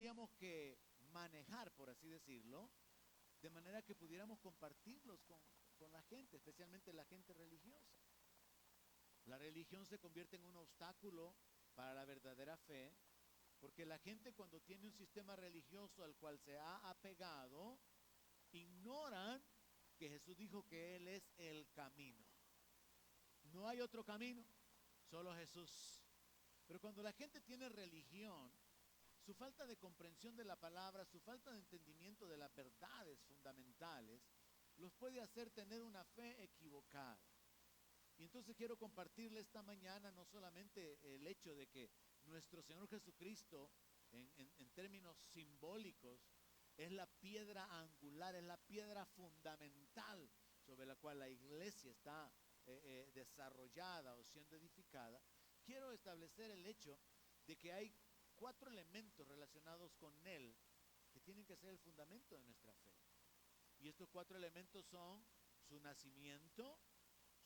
tendríamos que manejar, por así decirlo, de manera que pudiéramos compartirlos con la gente, especialmente la gente religiosa. La religión se convierte en un obstáculo para la verdadera fe, porque la gente, cuando tiene un sistema religioso al cual se ha apegado, ignoran que Jesús dijo que Él es el camino. No hay otro camino, solo Jesús. Pero cuando la gente tiene religión, su falta de comprensión de la palabra, su falta de entendimiento de las verdades fundamentales, los puede hacer tener una fe equivocada. Y entonces quiero compartirle esta mañana no solamente el hecho de que nuestro Señor Jesucristo, en términos simbólicos, es la piedra angular, es la piedra fundamental sobre la cual la iglesia está desarrollada o siendo edificada. Quiero establecer el hecho de que hay 4 elementos relacionados con Él que tienen que ser el fundamento de nuestra fe. Y estos 4 elementos son su nacimiento,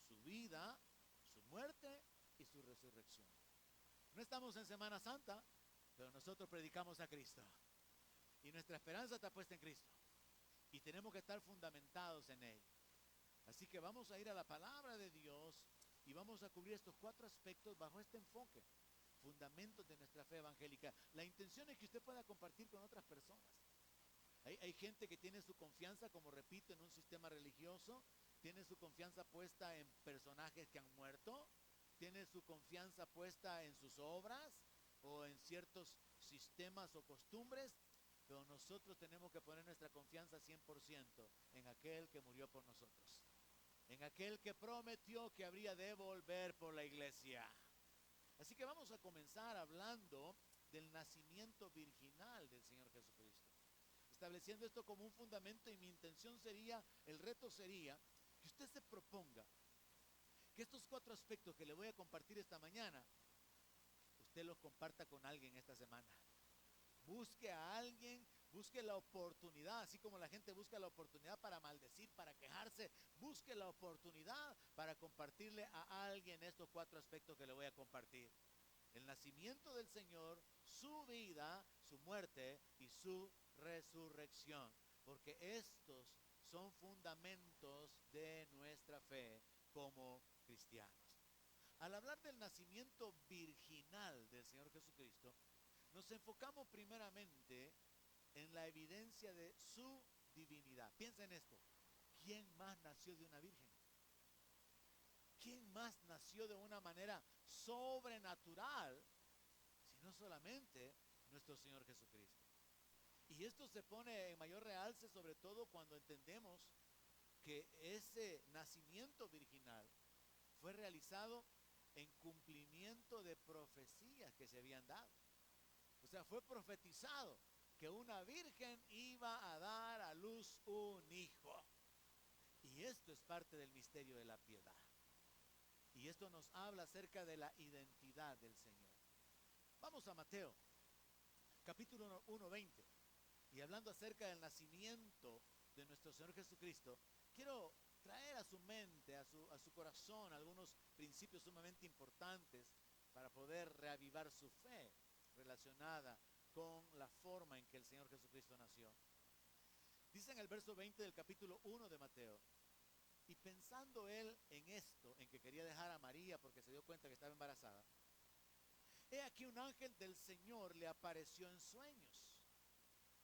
su vida, su muerte y su resurrección. No estamos en Semana Santa, pero nosotros predicamos a Cristo. Y nuestra esperanza está puesta en Cristo. Y tenemos que estar fundamentados en Él. Así que vamos a ir a la palabra de Dios y vamos a cubrir estos 4 aspectos bajo este enfoque. Fundamentos de nuestra fe evangélica. La intención es que usted pueda compartir con otras personas. Hay gente que tiene su confianza, como repito, en un sistema religioso, tiene su confianza puesta en personajes que han muerto, tiene su confianza puesta en sus obras o en ciertos sistemas o costumbres, pero nosotros tenemos que poner nuestra confianza 100% en aquel que murió por nosotros, en aquel que prometió que habría de volver por la iglesia. Así que vamos a comenzar hablando del nacimiento virginal del Señor Jesucristo, estableciendo esto como un fundamento, y mi intención sería, el reto sería, que usted se proponga que estos 4 aspectos que le voy a compartir esta mañana, usted los comparta con alguien esta semana. Busque a alguien, busque la oportunidad, así como la gente busca la oportunidad para maldecir, para quejarse, busque la oportunidad para compartirle a alguien estos 4 aspectos que le voy a compartir. El nacimiento del Señor, su vida, su muerte y su resurrección. Porque estos son fundamentos de nuestra fe como cristianos. Al hablar del nacimiento virginal del Señor Jesucristo, nos enfocamos primeramente en la evidencia de su divinidad. Piensa en esto. ¿Quién más nació de una virgen? ¿Quién más nació de una manera sobrenatural, sino solamente nuestro Señor Jesucristo? Y esto se pone en mayor realce sobre todo cuando entendemos que ese nacimiento virginal fue realizado en cumplimiento de profecías que se habían dado. O sea, fue profetizado que una virgen iba a dar a luz un hijo. Y esto es parte del misterio de la piedad. Y esto nos habla acerca de la identidad del Señor. Vamos a Mateo, capítulo 1:20. Y hablando acerca del nacimiento de nuestro Señor Jesucristo, quiero traer a su mente, a su corazón, algunos principios sumamente importantes para poder reavivar su fe relacionada con la forma en que el Señor Jesucristo nació. Dice en el verso 20 del capítulo 1 de Mateo: y pensando él en esto, en que quería dejar a María porque se dio cuenta que estaba embarazada, he aquí un ángel del Señor le apareció en sueños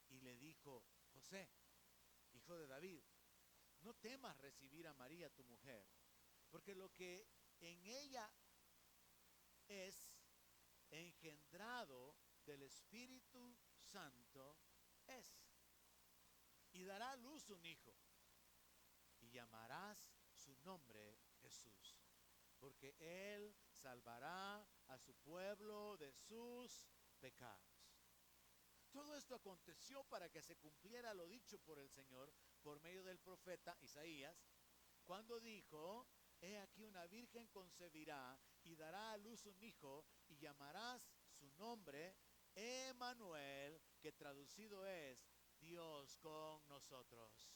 y le dijo: José, hijo de David, no temas recibir a María tu mujer, porque lo que en ella es engendrado del Espíritu Santo es, y dará a luz un hijo, y llamarás su nombre Jesús, porque él salvará a su pueblo de sus pecados. Todo esto aconteció para que se cumpliera lo dicho por el Señor por medio del profeta Isaías, cuando dijo: he aquí una virgen concebirá y dará a luz un hijo, y llamarás su nombre Emmanuel, que traducido es Dios con nosotros.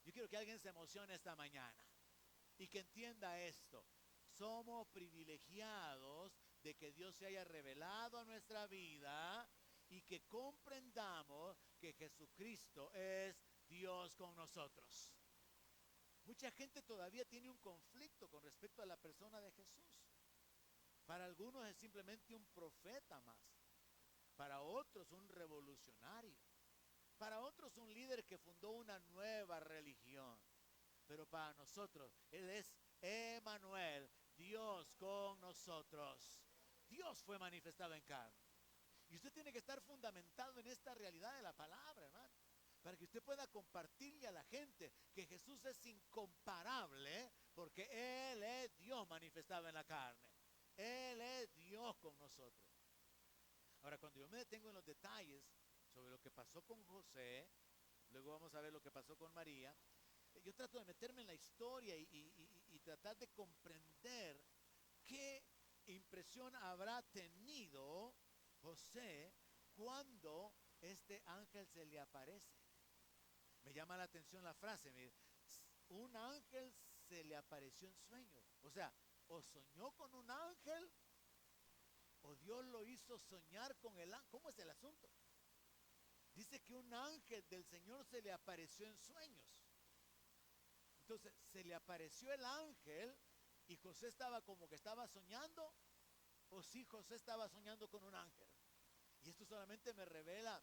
Yo quiero que alguien se emocione esta mañana y que entienda esto. Somos privilegiados de que Dios se haya revelado a nuestra vida y que comprendamos que Jesucristo es Dios con nosotros. Mucha gente todavía tiene un conflicto con respecto a la persona de Jesús. Para algunos es simplemente un profeta más. Para otros un revolucionario. Para otros un líder que fundó una nueva religión. Pero para nosotros Él es Emmanuel, Dios con nosotros. Dios fue manifestado en carne. Y usted tiene que estar fundamentado en esta realidad de la palabra, hermano, para que usted pueda compartirle a la gente que Jesús es incomparable, porque Él es Dios manifestado en la carne. Él es Dios con nosotros. Ahora, cuando yo me detengo en los detalles sobre lo que pasó con José, luego vamos a ver lo que pasó con María, yo trato de meterme en la historia y tratar de comprender qué impresión habrá tenido José cuando este ángel se le aparece. Me llama la atención la frase, mire, un ángel se le apareció en sueños. O sea, o soñó con un ángel o Dios lo hizo soñar con el ángel. ¿Cómo es el asunto? Dice que un ángel del Señor se le apareció en sueños. Entonces, se le apareció el ángel y José estaba como que estaba soñando, o si José estaba soñando con un ángel. Y esto solamente me revela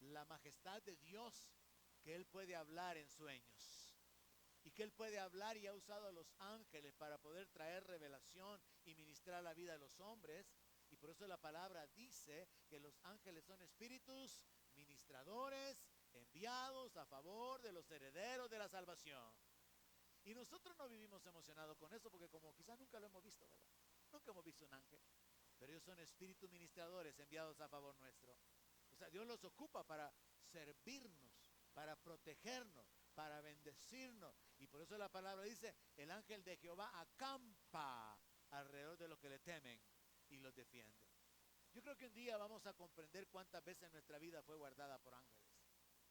la majestad de Dios, que Él puede hablar en sueños. Y que Él puede hablar y ha usado a los ángeles para poder traer revelación y ministrar la vida de los hombres. Y por eso la palabra dice que los ángeles son espíritus ministradores enviados a favor de los herederos de la salvación. Y nosotros no vivimos emocionados con eso porque como quizás nunca lo hemos visto, ¿verdad? Nunca hemos visto un ángel. Pero ellos son espíritus ministradores enviados a favor nuestro. O sea, Dios los ocupa para servirnos, para protegernos, para bendecirnos. Y por eso la palabra dice, el ángel de Jehová acampa alrededor de los que le temen y los defiende. Yo creo que un día vamos a comprender cuántas veces nuestra vida fue guardada por ángeles.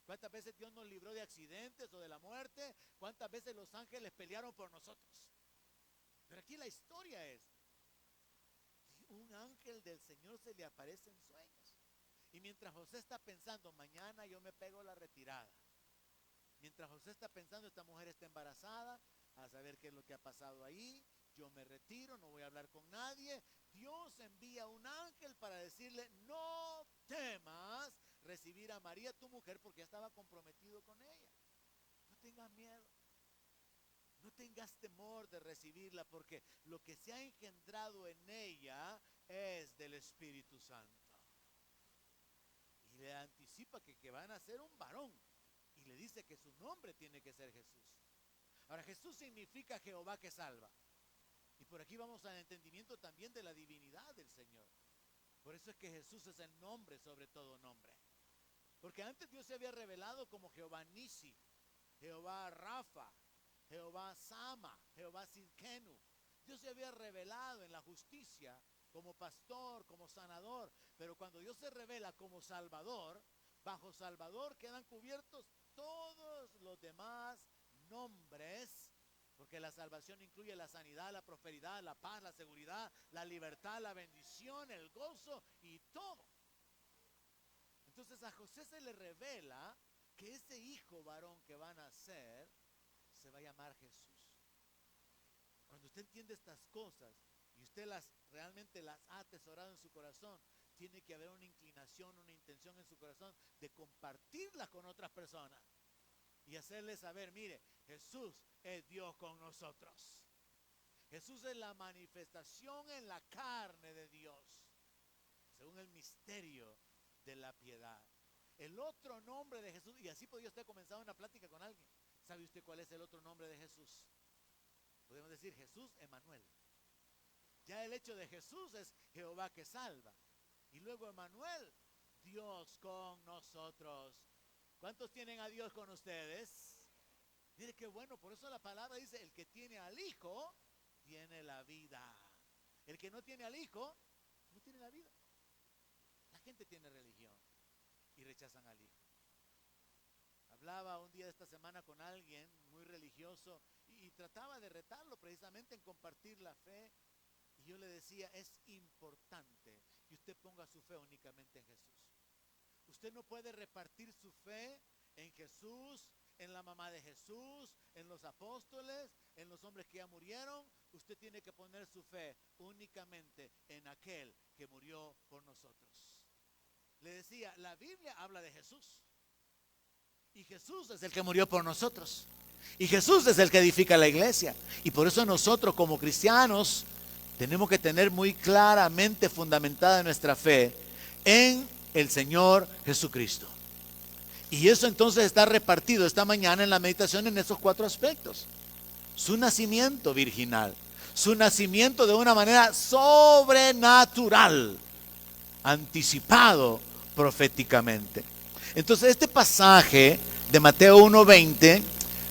Cuántas veces Dios nos libró de accidentes o de la muerte. Cuántas veces los ángeles pelearon por nosotros. Pero aquí la historia es, un ángel del Señor se le aparece en sueños. Y mientras José está pensando, mañana yo me pego la retirada. Mientras José está pensando, esta mujer está embarazada, a saber qué es lo que ha pasado ahí, yo me retiro, no voy a hablar con nadie. Dios envía un ángel para decirle, no temas recibir a María, tu mujer, porque ya estaba comprometido con ella. No tengas miedo. No tengas temor de recibirla, porque lo que se ha engendrado en ella es del Espíritu Santo. Y le anticipa que van a ser un varón. Y le dice que su nombre tiene que ser Jesús. Ahora, Jesús significa Jehová que salva. Y por aquí vamos al entendimiento también de la divinidad del Señor. Por eso es que Jesús es el nombre sobre todo nombre. Porque antes Dios se había revelado como Jehová Nisi, Jehová Rafa, Jehová Sama, Jehová Sidkenu. Dios se había revelado en la justicia como pastor, como sanador. Pero cuando Dios se revela como Salvador, bajo Salvador quedan cubiertos todos los demás nombres, porque la salvación incluye la sanidad, la prosperidad, la paz, la seguridad, la libertad, la bendición, el gozo y todo. Entonces a José se le revela que ese hijo varón que va a nacer se va a llamar Jesús. Cuando usted entiende estas cosas y usted realmente las ha atesorado en su corazón, tiene que haber una inclinación, una intención en su corazón de compartirlas con otras personas y hacerles saber, mire, Jesús es Dios con nosotros. Jesús es la manifestación en la carne de Dios, según el misterio de la piedad. El otro nombre de Jesús, y así podría usted comenzar una plática con alguien. ¿Sabe usted cuál es el otro nombre de Jesús? Podemos decir Jesús Emmanuel. Ya el hecho de Jesús es Jehová que salva. Y luego Emmanuel, Dios con nosotros. ¿Cuántos tienen a Dios con ustedes? Mire qué bueno, por eso la palabra dice, el que tiene al Hijo, tiene la vida. El que no tiene al Hijo, no tiene la vida. La gente tiene religión y rechazan al Hijo. Hablaba un día de esta semana con alguien muy religioso y trataba de retarlo precisamente en compartir la fe. Y yo le decía, es importante que usted ponga su fe únicamente en Jesús. Usted no puede repartir su fe en Jesús, en la mamá de Jesús, en los apóstoles, en los hombres que ya murieron. Usted tiene que poner su fe únicamente en aquel que murió por nosotros. Le decía, la Biblia habla de Jesús. Y Jesús es el que murió por nosotros. Y Jesús es el que edifica la iglesia. Y por eso nosotros como cristianos tenemos que tener muy claramente fundamentada nuestra fe en el Señor Jesucristo. Y eso entonces está repartido esta mañana en la meditación en esos 4 aspectos. Su nacimiento virginal, su nacimiento de una manera sobrenatural, anticipado proféticamente. Entonces este pasaje de Mateo 1:20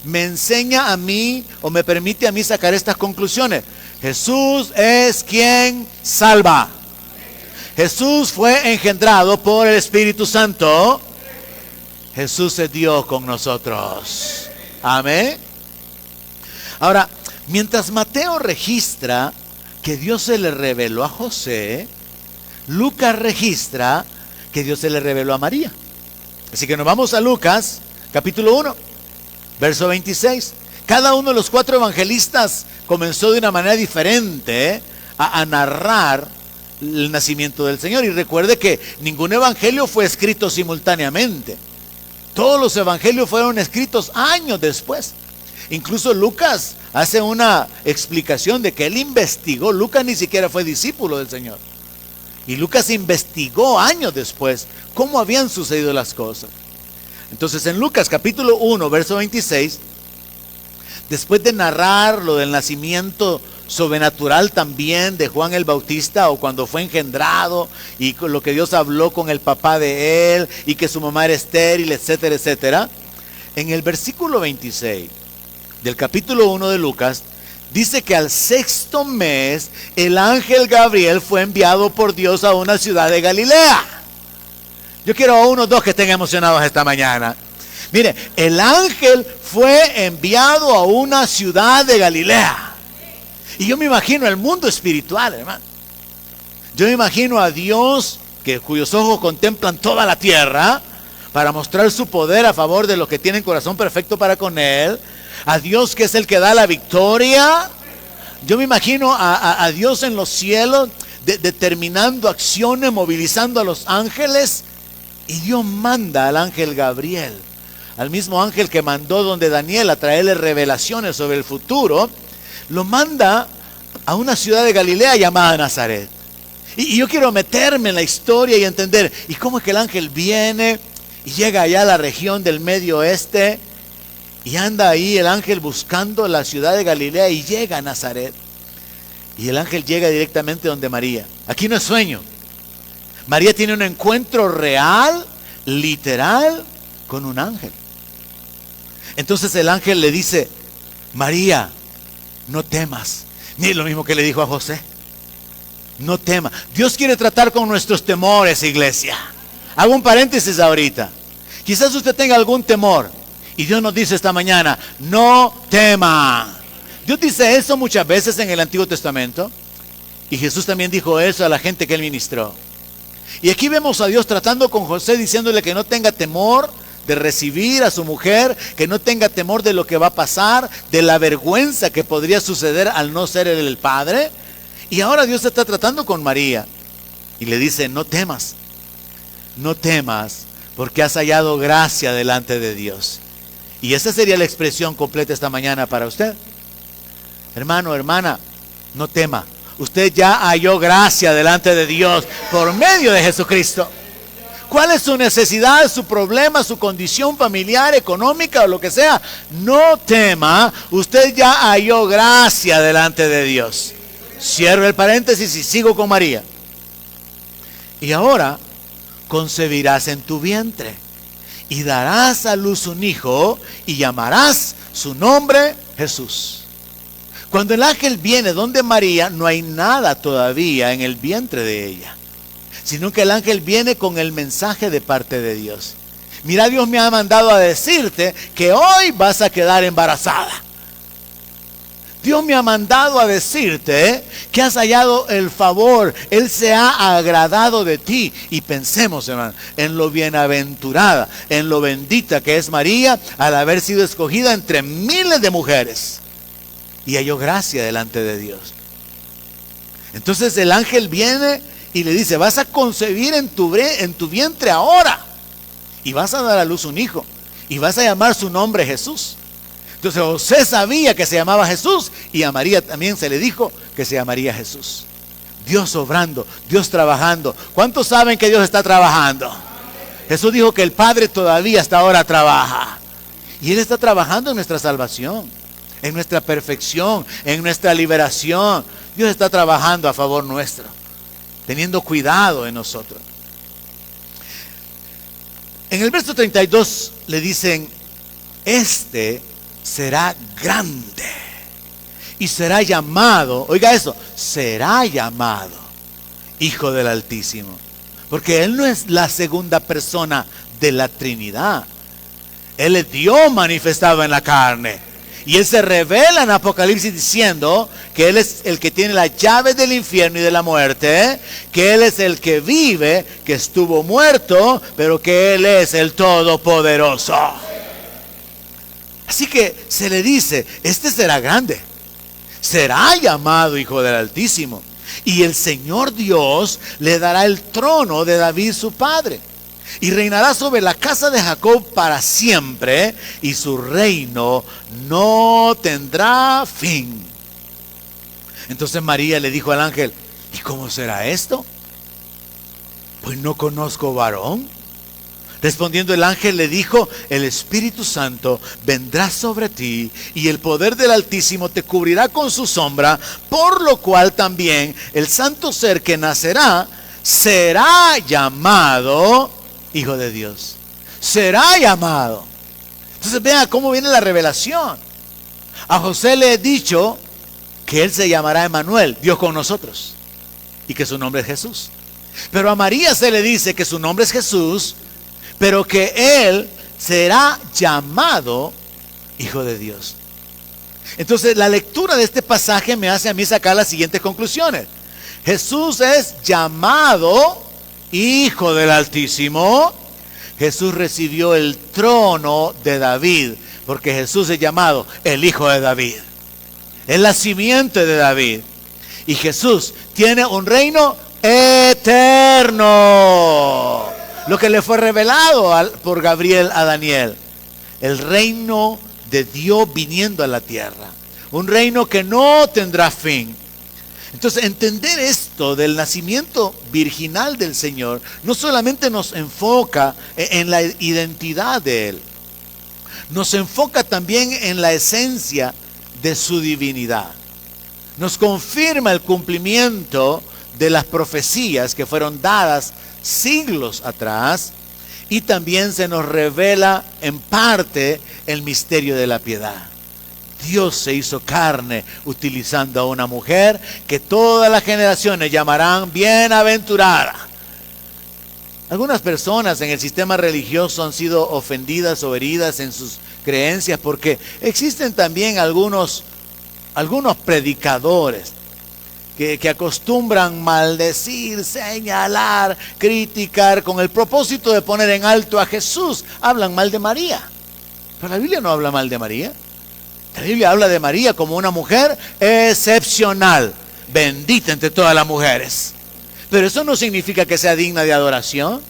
me enseña a mí, o me permite a mí sacar estas conclusiones. Jesús es quien salva. Jesús fue engendrado por el Espíritu Santo. Jesús es Dios con nosotros. Amén. Ahora, mientras Mateo registra que Dios se le reveló a José, Lucas registra que Dios se le reveló a María. Así que nos vamos a Lucas, capítulo 1, verso 26. Cada uno de los 4 evangelistas comenzó de una manera diferente a narrar el nacimiento del Señor. Y recuerde que ningún evangelio fue escrito simultáneamente. Todos los evangelios fueron escritos años después. Incluso Lucas hace una explicación de que él investigó. Lucas ni siquiera fue discípulo del Señor. Y Lucas investigó años después cómo habían sucedido las cosas. Entonces en Lucas capítulo 1, verso 26, después de narrar lo del nacimiento sobrenatural también de Juan el Bautista, o cuando fue engendrado, y con lo que Dios habló con el papá de él, y que su mamá era estéril, etcétera, etcétera, en el versículo 26 del capítulo 1 de Lucas, dice que al 6º mes, el ángel Gabriel fue enviado por Dios a una ciudad de Galilea. Yo quiero a unos 2 que estén emocionados esta mañana. Mire, el ángel fue enviado a una ciudad de Galilea. Y yo me imagino el mundo espiritual, hermano. Yo me imagino a Dios, cuyos ojos contemplan toda la tierra, para mostrar su poder a favor de los que tienen corazón perfecto para con Él. A Dios que es el que da la victoria. Yo me imagino a Dios en los cielos, determinando acciones, movilizando a los ángeles. Y Dios manda al ángel Gabriel, al mismo ángel que mandó donde Daniel a traerle revelaciones sobre el futuro. Lo manda a una ciudad de Galilea llamada Nazaret. Y yo quiero meterme en la historia y entender, ¿y cómo es que el ángel viene y llega allá a la región del Medio Oeste? Y anda ahí el ángel buscando la ciudad de Galilea y llega a Nazaret. Y el ángel llega directamente donde María. Aquí no es sueño. María tiene un encuentro real, literal, con un ángel. Entonces el ángel le dice, María, no temas. Ni lo mismo que le dijo a José. No temas. Dios quiere tratar con nuestros temores, iglesia. Hago un paréntesis ahorita. Quizás usted tenga algún temor. Y Dios nos dice esta mañana, no tema. Dios dice eso muchas veces en el Antiguo Testamento. Y Jesús también dijo eso a la gente que Él ministró. Y aquí vemos a Dios tratando con José, diciéndole que no tenga temor de recibir a su mujer, que no tenga temor de lo que va a pasar, de la vergüenza que podría suceder al no ser él el padre. Y ahora Dios está tratando con María y le dice, no temas, porque has hallado gracia delante de Dios. Y esa sería la expresión completa esta mañana para usted. Hermano, hermana, no tema. Usted ya halló gracia delante de Dios por medio de Jesucristo. ¿Cuál es su necesidad, su problema, su condición familiar, económica o lo que sea? No tema, usted ya halló gracia delante de Dios. Cierro el paréntesis y sigo con María. Y ahora concebirás en tu vientre y darás a luz un hijo y llamarás su nombre Jesús. Cuando el ángel viene donde María, no hay nada todavía en el vientre de ella, sino que el ángel viene con el mensaje de parte de Dios. Mira, Dios me ha mandado a decirte que hoy vas a quedar embarazada. Dios me ha mandado a decirte que has hallado el favor. Él se ha agradado de ti. Y pensemos, hermano, en lo bienaventurada, en lo bendita que es María al haber sido escogida entre miles de mujeres. Y halló gracia delante de Dios. Entonces el ángel viene y le dice: vas a concebir en tu vientre ahora. Y vas a dar a luz un hijo. Y vas a llamar su nombre Jesús. Entonces José sabía que se llamaba Jesús, y a María también se le dijo que se llamaría Jesús. Dios obrando, Dios trabajando. ¿Cuántos saben que Dios está trabajando? Jesús dijo que el Padre todavía hasta ahora trabaja. Y Él está trabajando en nuestra salvación, en nuestra perfección, en nuestra liberación. Dios está trabajando a favor nuestro, teniendo cuidado de nosotros. En el verso 32 le dicen: este será grande y será llamado, oiga eso, será llamado Hijo del Altísimo, porque Él no es la segunda persona de la Trinidad. Él es Dios manifestado en la carne, y Él se revela en Apocalipsis diciendo que Él es el que tiene las llaves del infierno y de la muerte, que Él es el que vive, que estuvo muerto, pero que Él es el Todopoderoso. Así que se le dice: este será grande, será llamado Hijo del Altísimo, y el Señor Dios le dará el trono de David su padre, y reinará sobre la casa de Jacob para siempre, y su reino no tendrá fin. Entonces María le dijo al ángel: ¿y cómo será esto? Pues no conozco varón. Respondiendo el ángel le dijo: el Espíritu Santo vendrá sobre ti, y el poder del Altísimo te cubrirá con su sombra, por lo cual también el santo ser que nacerá será llamado Hijo de Dios. Será llamado. Entonces vean cómo viene la revelación. A José le he dicho que él se llamará Emmanuel, Dios con nosotros, y que su nombre es Jesús. Pero a María se le dice que su nombre es Jesús, pero que Él será llamado Hijo de Dios. Entonces la lectura de este pasaje me hace a mí sacar las siguientes conclusiones. Jesús es llamado Hijo del Altísimo. Jesús recibió el trono de David, porque Jesús es llamado el Hijo de David, es la simiente de David. Y Jesús tiene un reino eterno, lo que le fue revelado por Gabriel a Daniel. El reino de Dios viniendo a la tierra. Un reino que no tendrá fin. Entonces, entender esto del nacimiento virginal del Señor no solamente nos enfoca en la identidad de Él, nos enfoca también en la esencia de su divinidad. Nos confirma el cumplimiento de las profecías que fueron dadas siglos atrás, y también se nos revela en parte el misterio de la piedad. Dios se hizo carne utilizando a una mujer que todas las generaciones llamarán bienaventurada. Algunas personas en el sistema religioso han sido ofendidas o heridas en sus creencias porque existen también algunos predicadores que acostumbran maldecir, señalar, criticar con el propósito de poner en alto a Jesús. Hablan mal de María, pero la Biblia no habla mal de María. La Biblia habla de María como una mujer excepcional, bendita entre todas las mujeres. Pero eso no significa que sea digna de adoración,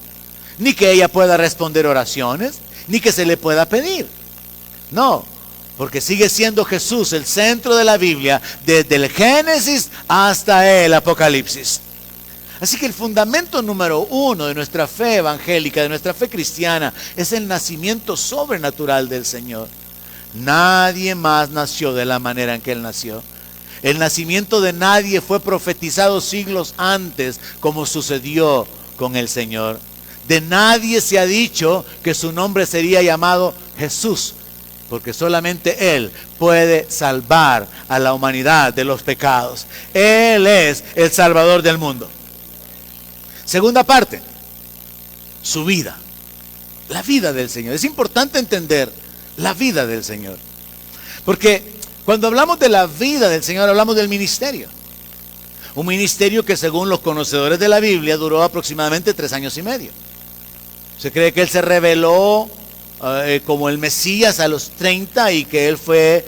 ni que ella pueda responder oraciones, ni que se le pueda pedir. No, porque sigue siendo Jesús el centro de la Biblia, desde el Génesis hasta el Apocalipsis. Así que el fundamento número uno de nuestra fe evangélica, de nuestra fe cristiana, es el nacimiento sobrenatural del Señor. Nadie más nació de la manera en que Él nació. El nacimiento de nadie fue profetizado siglos antes, como sucedió con el Señor. De nadie se ha dicho que su nombre sería llamado Jesús, porque solamente Él puede salvar a la humanidad de los pecados. Él es el Salvador del mundo. Segunda parte, su vida, la vida del Señor. Es importante entender la vida del Señor, porque Cuando hablamos de la vida del Señor, hablamos del ministerio. Un ministerio que, según los conocedores de la Biblia, duró aproximadamente 3 años y medio. Se cree que Él se reveló como el Mesías a los 30 y que Él fue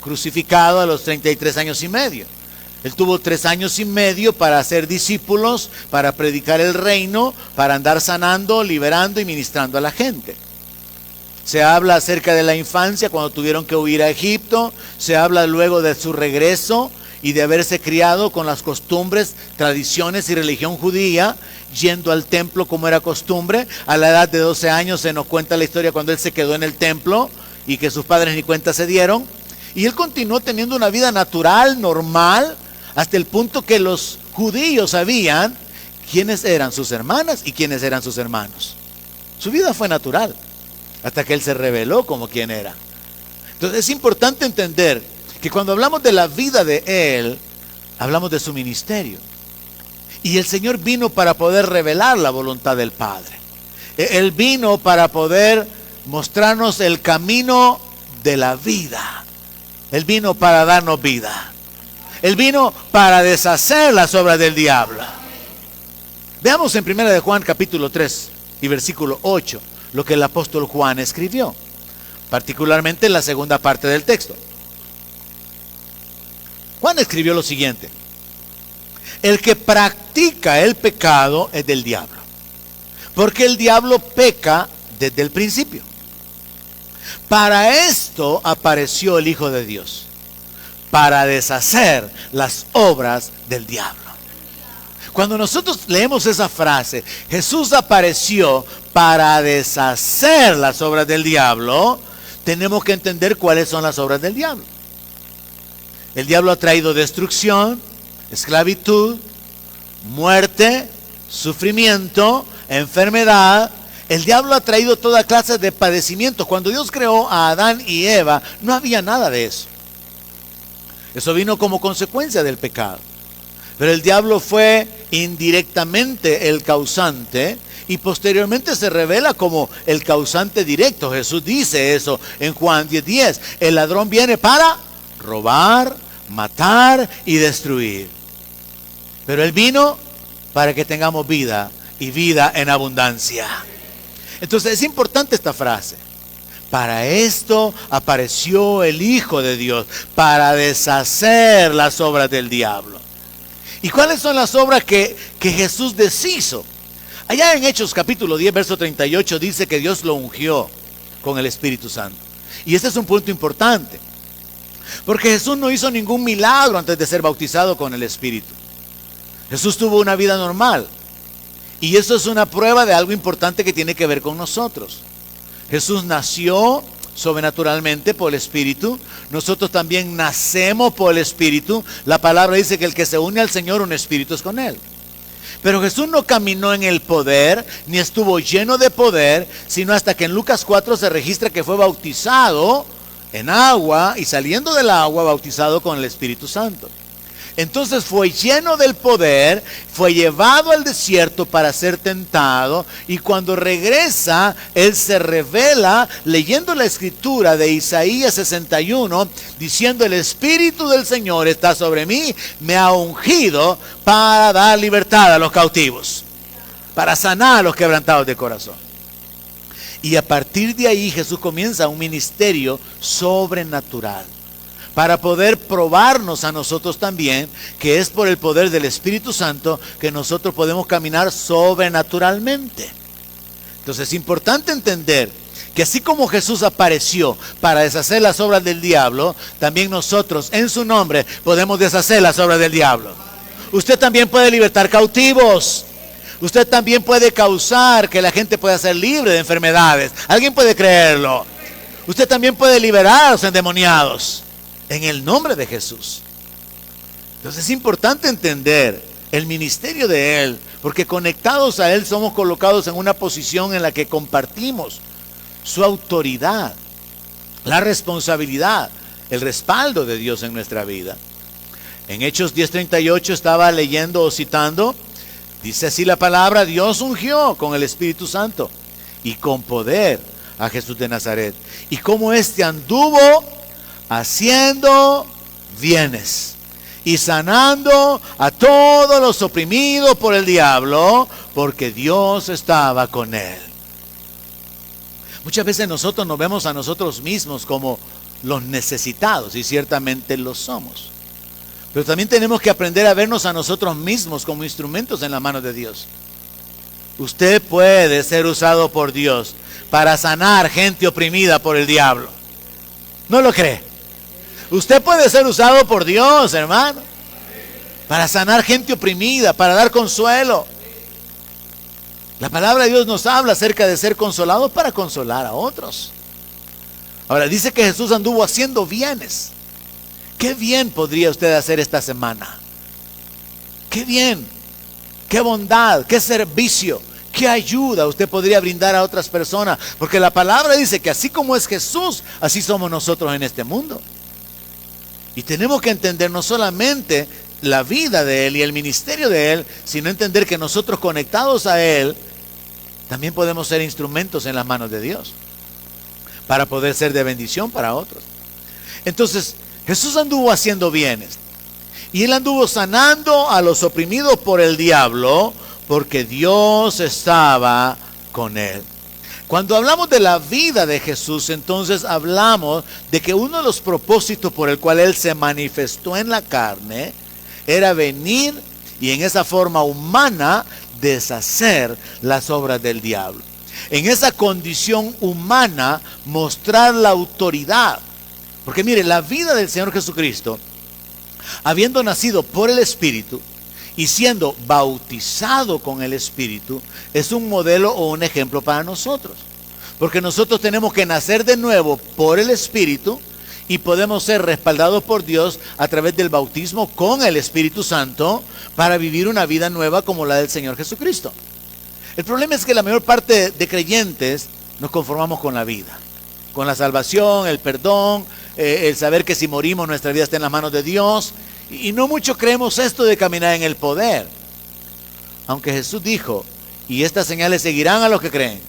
crucificado a los 33 años y medio. Él tuvo 3 años y medio para hacer discípulos, para predicar el reino, para andar sanando, liberando y ministrando a la gente. Se habla acerca de la infancia cuando tuvieron que huir a Egipto. Se habla luego de su regreso y de haberse criado con las costumbres, tradiciones y religión judía, yendo al templo como era costumbre. A la edad de 12 años se nos cuenta la historia cuando él se quedó en el templo y que sus padres ni cuenta se dieron. Y él continuó teniendo una vida natural, normal, hasta el punto que los judíos sabían quiénes eran sus hermanas y quiénes eran sus hermanos. Su vida fue natural, hasta que él se reveló como quien era. Entonces es importante entender que cuando hablamos de la vida de Él, hablamos de su ministerio. Y el Señor vino para poder revelar la voluntad del Padre. Él vino para poder mostrarnos el camino de la vida. Él vino para darnos vida. Él vino para deshacer las obras del diablo. Veamos en 1 de Juan capítulo 3 y versículo 8 lo que el apóstol Juan escribió, particularmente en la segunda parte del texto. Juan escribió lo siguiente: el que practica el pecado es del diablo, porque el diablo peca desde el principio. Para esto apareció el Hijo de Dios, para deshacer las obras del diablo. Cuando nosotros leemos esa frase, Jesús apareció para deshacer las obras del diablo, tenemos que entender cuáles son las obras del diablo. El diablo ha traído destrucción, esclavitud, muerte, sufrimiento, enfermedad. El diablo ha traído toda clase de padecimientos. Cuando Dios creó a Adán y Eva, no había nada de eso. Eso vino como consecuencia del pecado. Pero el diablo fue indirectamente el causante y posteriormente se revela como el causante directo. Jesús dice eso en Juan 10:10. El ladrón viene para robar, matar y destruir. Pero Él vino para que tengamos vida y vida en abundancia. Entonces es importante esta frase. Para esto apareció el Hijo de Dios, para deshacer las obras del diablo. ¿Y cuáles son las obras que Jesús deshizo? Allá en Hechos capítulo 10, verso 38 dice que Dios lo ungió con el Espíritu Santo. Y este es un punto importante, porque Jesús no hizo ningún milagro antes de ser bautizado con el Espíritu. Jesús tuvo una vida normal. Y eso es una prueba de algo importante que tiene que ver con nosotros. Jesús nació sobrenaturalmente por el Espíritu. Nosotros también nacemos por el Espíritu. La palabra dice que el que se une al Señor, un espíritu es con Él. Pero Jesús no caminó en el poder, ni estuvo lleno de poder, sino hasta que en Lucas 4 se registra que fue bautizado en agua y saliendo del agua bautizado con el Espíritu Santo. Entonces fue lleno del poder, fue llevado al desierto para ser tentado, y cuando regresa, Él se revela leyendo la escritura de Isaías 61, diciendo: el Espíritu del Señor está sobre mí, me ha ungido para dar libertad a los cautivos, para sanar a los quebrantados de corazón. Y a partir de ahí Jesús comienza un ministerio sobrenatural, para poder probarnos a nosotros también que es por el poder del Espíritu Santo que nosotros podemos caminar sobrenaturalmente. Entonces es importante entender que así como Jesús apareció para deshacer las obras del diablo, también nosotros en su nombre podemos deshacer las obras del diablo. Usted también puede libertar cautivos. Usted también puede causar que la gente pueda ser libre de enfermedades. ¿Alguien puede creerlo? Usted también puede liberar a los endemoniados en el nombre de Jesús. Entonces es importante entender el ministerio de Él, porque conectados a Él somos colocados en una posición en la que compartimos su autoridad, la responsabilidad, el respaldo de Dios en nuestra vida. En Hechos 10:38 estaba leyendo o citando, dice así la palabra: Dios ungió con el Espíritu Santo y con poder a Jesús de Nazaret, y como éste anduvo haciendo bienes y sanando a todos los oprimidos por el diablo, porque Dios estaba con él. Muchas veces nosotros nos vemos a nosotros mismos como los necesitados, y ciertamente lo somos. Pero también tenemos que aprender a vernos a nosotros mismos como instrumentos en las manos de Dios. Usted puede ser usado por Dios para sanar gente oprimida por el diablo. ¿No lo cree? Usted puede ser usado por Dios, hermano, para sanar gente oprimida, para dar consuelo. La palabra de Dios nos habla acerca de ser consolados para consolar a otros. Ahora, dice que Jesús anduvo haciendo bienes. ¿Qué bien podría usted hacer esta semana? ¿Qué bien? ¿Qué bondad? ¿Qué servicio? ¿Qué ayuda usted podría brindar a otras personas? Porque la palabra dice que así como es Jesús, así somos nosotros en este mundo. Y tenemos que entender no solamente la vida de Él y el ministerio de Él, sino entender que nosotros conectados a Él, también podemos ser instrumentos en las manos de Dios, para poder ser de bendición para otros. Entonces, Jesús anduvo haciendo bienes, y Él anduvo sanando a los oprimidos por el diablo, porque Dios estaba con Él. Cuando hablamos de la vida de Jesús, entonces hablamos de que uno de los propósitos por el cual Él se manifestó en la carne era venir y en esa forma humana deshacer las obras del diablo. En esa condición humana mostrar la autoridad. Porque mire, la vida del Señor Jesucristo, habiendo nacido por el Espíritu y siendo bautizado con el Espíritu, es un modelo o un ejemplo para nosotros. Porque nosotros tenemos que nacer de nuevo por el Espíritu y podemos ser respaldados por Dios a través del bautismo con el Espíritu Santo para vivir una vida nueva como la del Señor Jesucristo. El problema es que la mayor parte de creyentes nos conformamos con la vida, con la salvación, el perdón, el saber que si morimos nuestra vida está en las manos de Dios, y no mucho creemos esto de caminar en el poder. Aunque Jesús dijo, y estas señales seguirán a los que creen.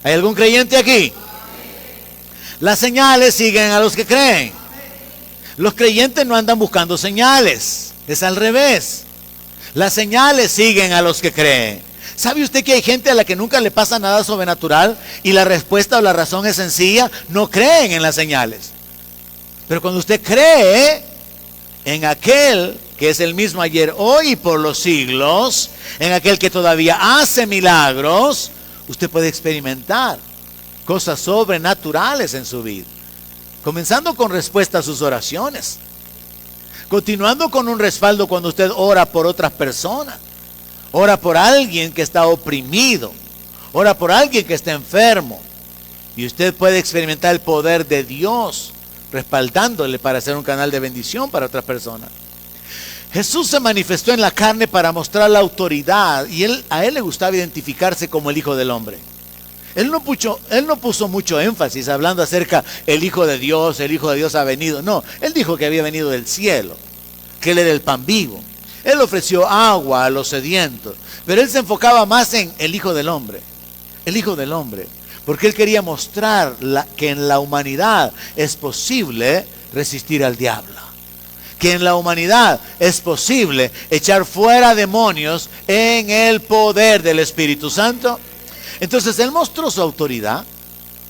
¿Hay algún creyente aquí? Las señales siguen a los que creen. Los creyentes no andan buscando señales, es al revés. Las señales siguen a los que creen. ¿Sabe usted que hay gente a la que nunca le pasa nada sobrenatural y la respuesta o la razón es sencilla? No creen en las señales. Pero cuando usted cree en aquel que es el mismo ayer, hoy y por los siglos, en aquel que todavía hace milagros, usted puede experimentar cosas sobrenaturales en su vida. Comenzando con respuesta a sus oraciones. Continuando con un respaldo cuando usted ora por otras personas. Ora por alguien que está oprimido. Ora por alguien que está enfermo. Y usted puede experimentar el poder de Dios respaldándole para ser un canal de bendición para otras personas. Jesús se manifestó en la carne para mostrar la autoridad y a él le gustaba identificarse como el Hijo del Hombre. Él no puso mucho énfasis hablando acerca el Hijo de Dios ha venido. No, Él dijo que había venido del cielo, que Él era el pan vivo. Él ofreció agua a los sedientos, pero Él se enfocaba más en el Hijo del Hombre. El Hijo del Hombre, porque Él quería mostrar que en la humanidad es posible resistir al diablo. Que en la humanidad es posible echar fuera demonios en el poder del Espíritu Santo. Entonces Él mostró su autoridad.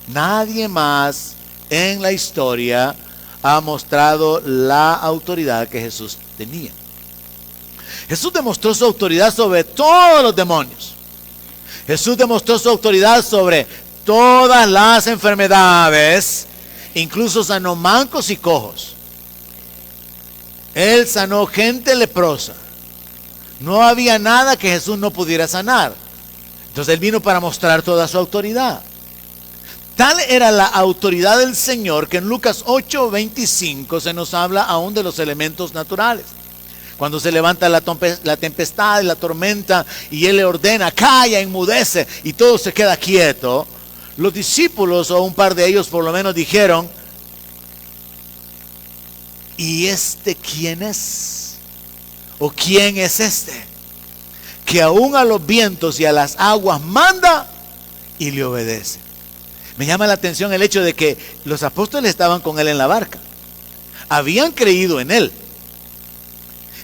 Nadie más en la historia ha mostrado la autoridad que Jesús tenía. Jesús demostró su autoridad sobre todos los demonios. Jesús demostró su autoridad sobre todas las enfermedades, incluso sanó mancos y cojos. Él sanó gente leprosa. No había nada que Jesús no pudiera sanar. Entonces Él vino para mostrar toda su autoridad. Tal era la autoridad del Señor que en Lucas 8:25 se nos habla aún de los elementos naturales. Cuando se levanta la tempestad y la tormenta y Él le ordena, calla, enmudece, y todo se queda quieto. Los discípulos, o un par de ellos por lo menos, dijeron, ¿y este quién es? ¿O quién es este? Que aún a los vientos y a las aguas manda y le obedece. Me llama la atención el hecho de que los apóstoles estaban con él en la barca. Habían creído en él.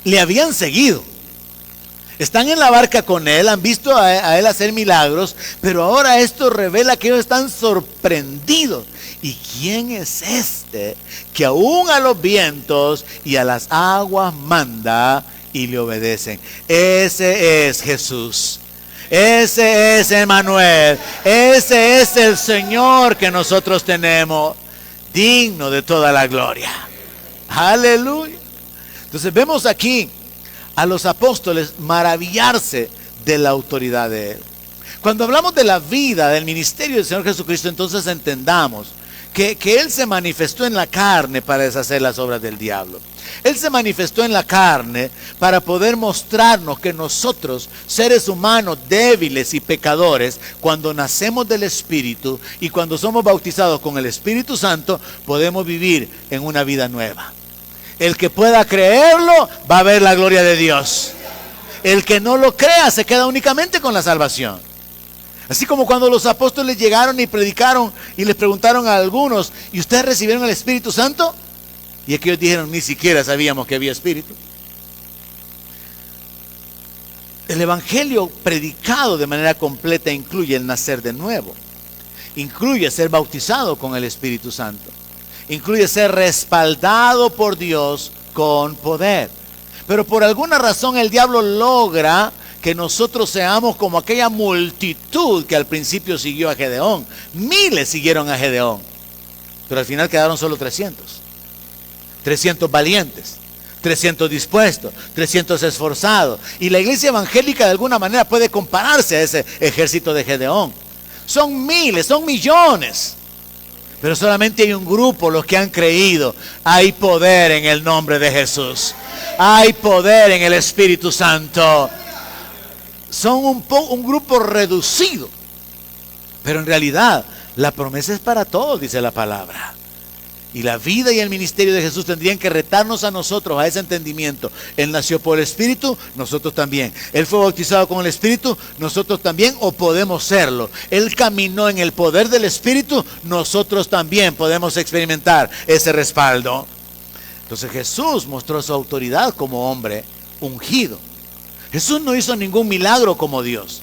Le habían seguido. Están en la barca con él, han visto a él hacer milagros, pero ahora esto revela que ellos están sorprendidos. ¿Y quién es este que aún a los vientos y a las aguas manda y le obedecen? Ese es Jesús. Ese es Emmanuel. Ese es el Señor que nosotros tenemos, digno de toda la gloria. Aleluya. Entonces vemos aquí a los apóstoles maravillarse de la autoridad de Él. Cuando hablamos de la vida, del ministerio del Señor Jesucristo, entonces entendamos que Él se manifestó en la carne para deshacer las obras del diablo. Él se manifestó en la carne para poder mostrarnos que nosotros, seres humanos débiles y pecadores, cuando nacemos del Espíritu y cuando somos bautizados con el Espíritu Santo, podemos vivir en una vida nueva. El que pueda creerlo va a ver la gloria de Dios. El que no lo crea se queda únicamente con la salvación. Así como cuando los apóstoles llegaron y predicaron y les preguntaron a algunos: ¿y ustedes recibieron el Espíritu Santo? Y aquellos dijeron: ni siquiera sabíamos que había Espíritu. El Evangelio predicado de manera completa incluye el nacer de nuevo. Incluye ser bautizado con el Espíritu Santo. Incluye ser respaldado por Dios con poder. Pero por alguna razón el diablo logra que nosotros seamos como aquella multitud que al principio siguió a Gedeón. Miles siguieron a Gedeón, pero al final quedaron solo 300. 300 valientes, 300 dispuestos, 300 esforzados. Y la iglesia evangélica de alguna manera puede compararse a ese ejército de Gedeón. Son miles, son millones. Pero solamente hay un grupo, los que han creído. Hay poder en el nombre de Jesús. Hay poder en el Espíritu Santo. Son un grupo reducido. Pero en realidad, la promesa es para todos, dice la palabra. Y la vida y el ministerio de Jesús tendrían que retarnos a nosotros a ese entendimiento. Él nació por el Espíritu, nosotros también. Él fue bautizado con el Espíritu, nosotros también, o podemos serlo. Él caminó en el poder del Espíritu, nosotros también podemos experimentar ese respaldo. Entonces Jesús mostró su autoridad como hombre ungido. Jesús no hizo ningún milagro como Dios.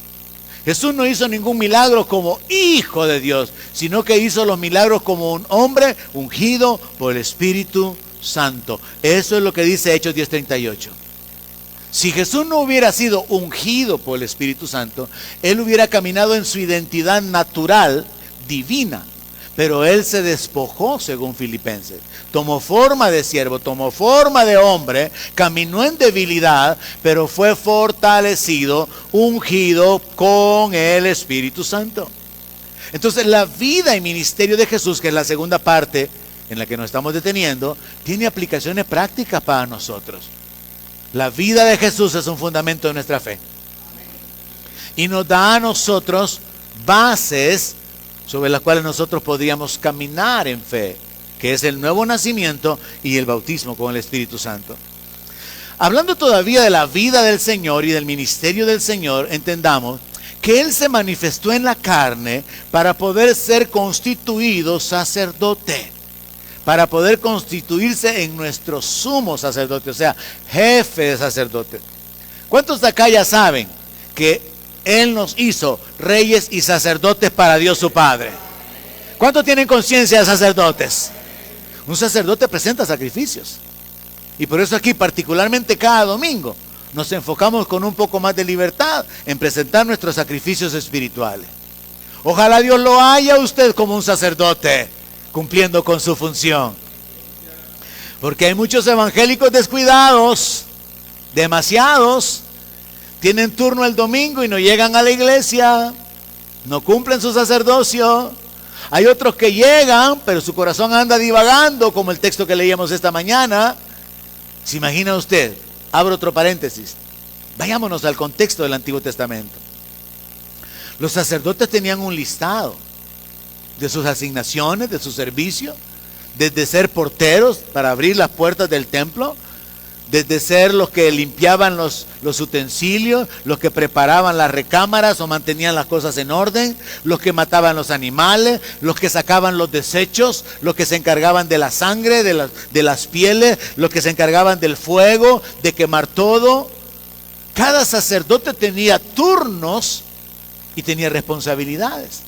Jesús no hizo ningún milagro como hijo de Dios, sino que hizo los milagros como un hombre ungido por el Espíritu Santo. Eso es lo que dice Hechos 10:38. Si Jesús no hubiera sido ungido por el Espíritu Santo, Él hubiera caminado en su identidad natural, divina. Pero Él se despojó, según Filipenses. Tomó forma de siervo, tomó forma de hombre, caminó en debilidad, pero fue fortalecido, ungido con el Espíritu Santo. Entonces la vida y ministerio de Jesús, que es la segunda parte en la que nos estamos deteniendo, tiene aplicaciones prácticas para nosotros. La vida de Jesús es un fundamento de nuestra fe. Y nos da a nosotros bases sobre las cuales nosotros podríamos caminar en fe, que es el nuevo nacimiento y el bautismo con el Espíritu Santo. Hablando todavía de la vida del Señor y del ministerio del Señor, entendamos que Él se manifestó en la carne para poder ser constituido sacerdote, para poder constituirse en nuestro sumo sacerdote, o sea, jefe de sacerdote. ¿Cuántos de acá ya saben que Él nos hizo reyes y sacerdotes para Dios su Padre? ¿Cuántos tienen conciencia de sacerdotes? Un sacerdote presenta sacrificios. Y por eso aquí, particularmente cada domingo, nos enfocamos con un poco más de libertad en presentar nuestros sacrificios espirituales. Ojalá Dios lo haya usted como un sacerdote, cumpliendo con su función. Porque hay muchos evangélicos descuidados, demasiados. Tienen turno el domingo y no llegan a la iglesia, no cumplen su sacerdocio. Hay otros que llegan, pero su corazón anda divagando, como el texto que leíamos esta mañana. ¿Se imagina usted? Abro otro paréntesis. Vayámonos al contexto del Antiguo Testamento. Los sacerdotes tenían un listado de sus asignaciones, de su servicio, desde ser porteros para abrir las puertas del templo, desde ser los que limpiaban los utensilios, los que preparaban las recámaras o mantenían las cosas en orden, los que mataban los animales, los que sacaban los desechos, los que se encargaban de la sangre, de las pieles, los que se encargaban del fuego, de quemar todo. Cada sacerdote tenía turnos y tenía responsabilidades.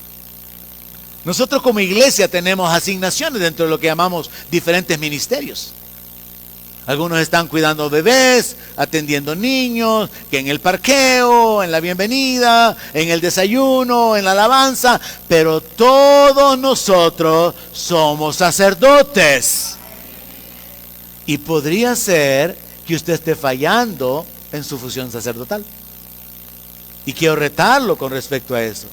Nosotros como iglesia tenemos asignaciones dentro de lo que llamamos diferentes ministerios. Algunos están cuidando bebés, atendiendo niños, que en el parqueo, en la bienvenida, en el desayuno, en la alabanza, pero todos nosotros somos sacerdotes. Y podría ser que usted esté fallando en su función sacerdotal. Y quiero retarlo con respecto a eso.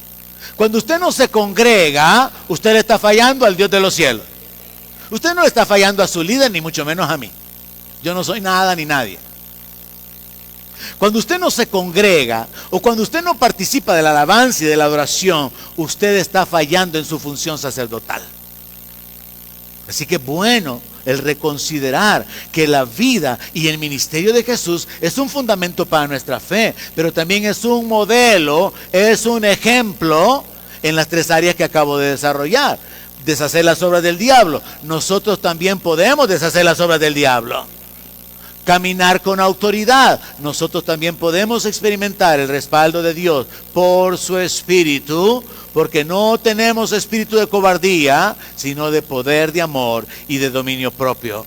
Cuando usted no se congrega, usted le está fallando al Dios de los cielos. Usted no le está fallando a su líder, ni mucho menos a mí. Yo no soy nada ni nadie. Cuando usted no se congrega o cuando usted no participa de la alabanza y de la adoración, usted está fallando en su función sacerdotal. Así que bueno el reconsiderar que la vida y el ministerio de Jesús es un fundamento para nuestra fe, pero también es un modelo, es un ejemplo en las tres áreas que acabo de desarrollar. Deshacer las obras del diablo. Nosotros también podemos deshacer las obras del diablo. Caminar con autoridad. Nosotros también podemos experimentar el respaldo de Dios por su Espíritu, porque no tenemos espíritu de cobardía, sino de poder, de amor y de dominio propio.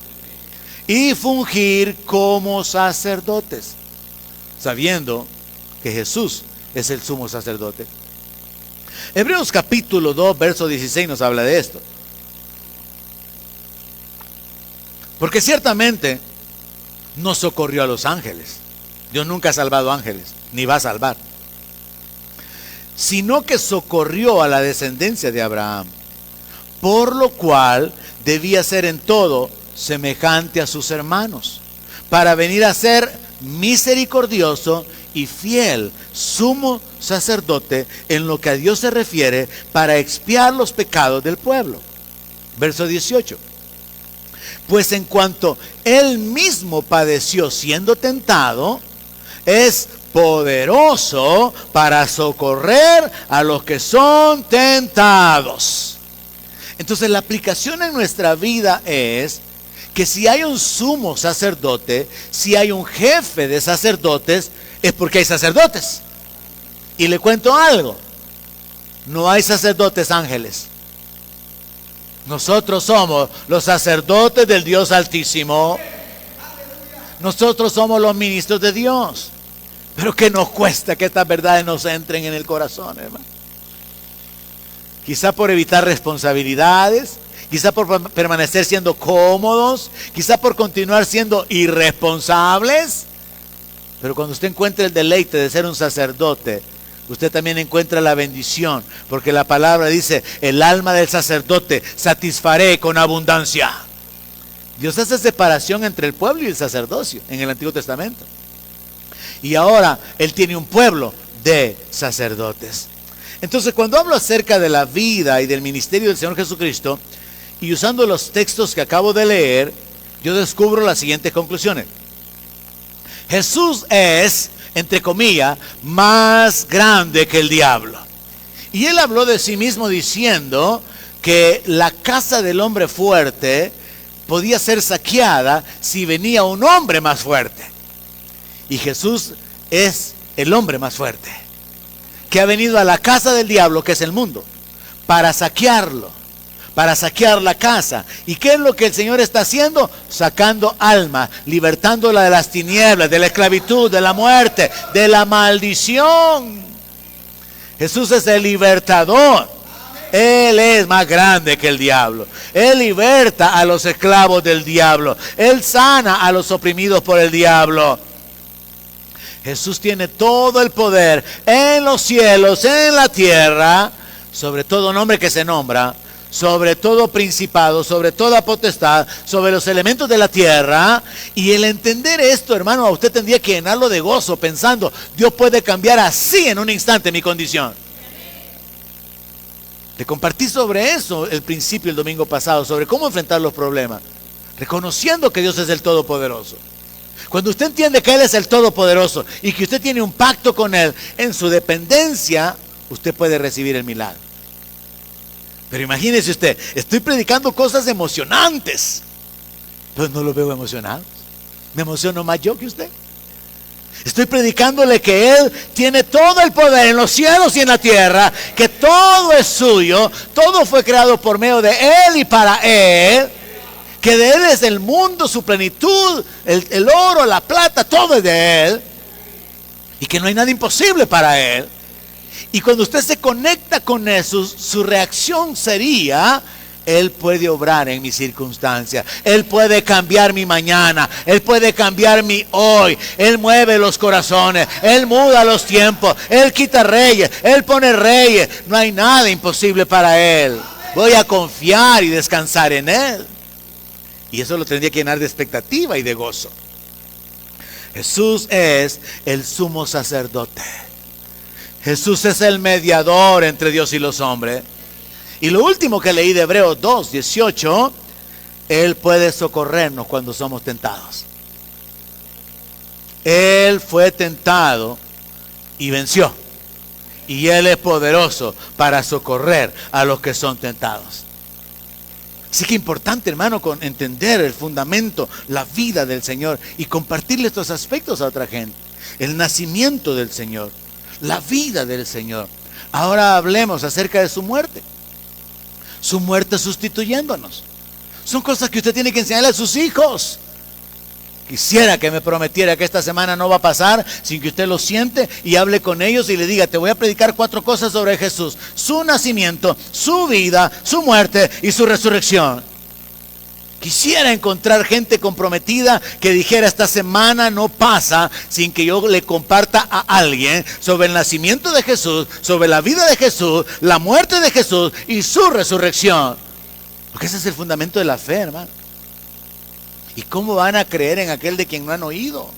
Y fungir como sacerdotes, sabiendo que Jesús es el sumo sacerdote. Hebreos capítulo 2, verso 16 nos habla de esto. Porque ciertamente no socorrió a los ángeles. Dios nunca ha salvado ángeles, ni va a salvar. Sino que socorrió a la descendencia de Abraham, por lo cual debía ser en todo semejante a sus hermanos, para venir a ser misericordioso y fiel sumo sacerdote en lo que a Dios se refiere, para expiar los pecados del pueblo. Verso 18. Pues en cuanto él mismo padeció siendo tentado, es poderoso para socorrer a los que son tentados. Entonces la aplicación en nuestra vida es que si hay un sumo sacerdote, si hay un jefe de sacerdotes, es porque hay sacerdotes. Y le cuento algo, no hay sacerdotes ángeles. Nosotros somos los sacerdotes del Dios Altísimo. Nosotros somos los ministros de Dios. Pero que nos cuesta que estas verdades nos entren en el corazón, hermano. Quizá por evitar responsabilidades, quizá por permanecer siendo cómodos, quizá por continuar siendo irresponsables. Pero cuando usted encuentre el deleite de ser un sacerdote, usted también encuentra la bendición, porque la palabra dice, el alma del sacerdote satisfaré con abundancia. Dios hace separación entre el pueblo y el sacerdocio en el Antiguo Testamento. Y ahora Él tiene un pueblo de sacerdotes. Entonces, cuando hablo acerca de la vida y del ministerio del Señor Jesucristo, y usando los textos que acabo de leer, yo descubro las siguientes conclusiones. Jesús es, entre comillas, más grande que el diablo. Y Él habló de sí mismo diciendo que la casa del hombre fuerte podía ser saqueada si venía un hombre más fuerte. Y Jesús es el hombre más fuerte, que ha venido a la casa del diablo, que es el mundo, para saquearlo, para saquear la casa. ¿Y qué es lo que el Señor está haciendo? Sacando alma, libertándola de las tinieblas, de la esclavitud, de la muerte, de la maldición. Jesús es el libertador. Él es más grande que el diablo. Él liberta a los esclavos del diablo. Él sana a los oprimidos por el diablo. Jesús tiene todo el poder en los cielos, en la tierra, sobre todo nombre que se nombra, sobre todo principado, sobre toda potestad, sobre los elementos de la tierra. Y el entender esto, hermano, a usted tendría que llenarlo de gozo, pensando, Dios puede cambiar así en un instante mi condición. Le compartí sobre eso el principio el domingo pasado, sobre cómo enfrentar los problemas, reconociendo que Dios es el Todopoderoso. Cuando usted entiende que Él es el Todopoderoso y que usted tiene un pacto con Él, en su dependencia, usted puede recibir el milagro. Pero imagínese usted, estoy predicando cosas emocionantes, pero no lo veo emocionado. Me emociono más yo que usted. Estoy predicándole que Él tiene todo el poder en los cielos y en la tierra, que todo es suyo, todo fue creado por medio de Él y para Él, que de Él es el mundo, su plenitud, el oro, la plata, todo es de Él, y que no hay nada imposible para Él. Y cuando usted se conecta con eso, su reacción sería: Él puede obrar en mis circunstancias, Él puede cambiar mi mañana, Él puede cambiar mi hoy, Él mueve los corazones, Él muda los tiempos, Él quita reyes, Él pone reyes. No hay nada imposible para Él. Voy a confiar y descansar en Él. Y eso lo tendría que llenar de expectativa y de gozo. Jesús es el sumo sacerdote. Jesús es el mediador entre Dios y los hombres. Y lo último que leí de Hebreos 2:18, Él puede socorrernos cuando somos tentados. Él fue tentado y venció. Y Él es poderoso para socorrer a los que son tentados. Así que importante, hermano, con entender el fundamento, la vida del Señor y compartirle estos aspectos a otra gente. El nacimiento del Señor, la vida del Señor. Ahora hablemos acerca de su muerte. Su muerte sustituyéndonos. Son cosas que usted tiene que enseñarle a sus hijos. Quisiera que me prometiera que esta semana no va a pasar sin que usted lo siente y hable con ellos y le diga: te voy a predicar 4 cosas sobre Jesús: su nacimiento, su vida, su muerte y su resurrección. Quisiera encontrar gente comprometida que dijera: esta semana no pasa sin que yo le comparta a alguien sobre el nacimiento de Jesús, sobre la vida de Jesús, la muerte de Jesús y su resurrección. Porque ese es el fundamento de la fe, hermano. ¿Y cómo van a creer en aquel de quien no han oído?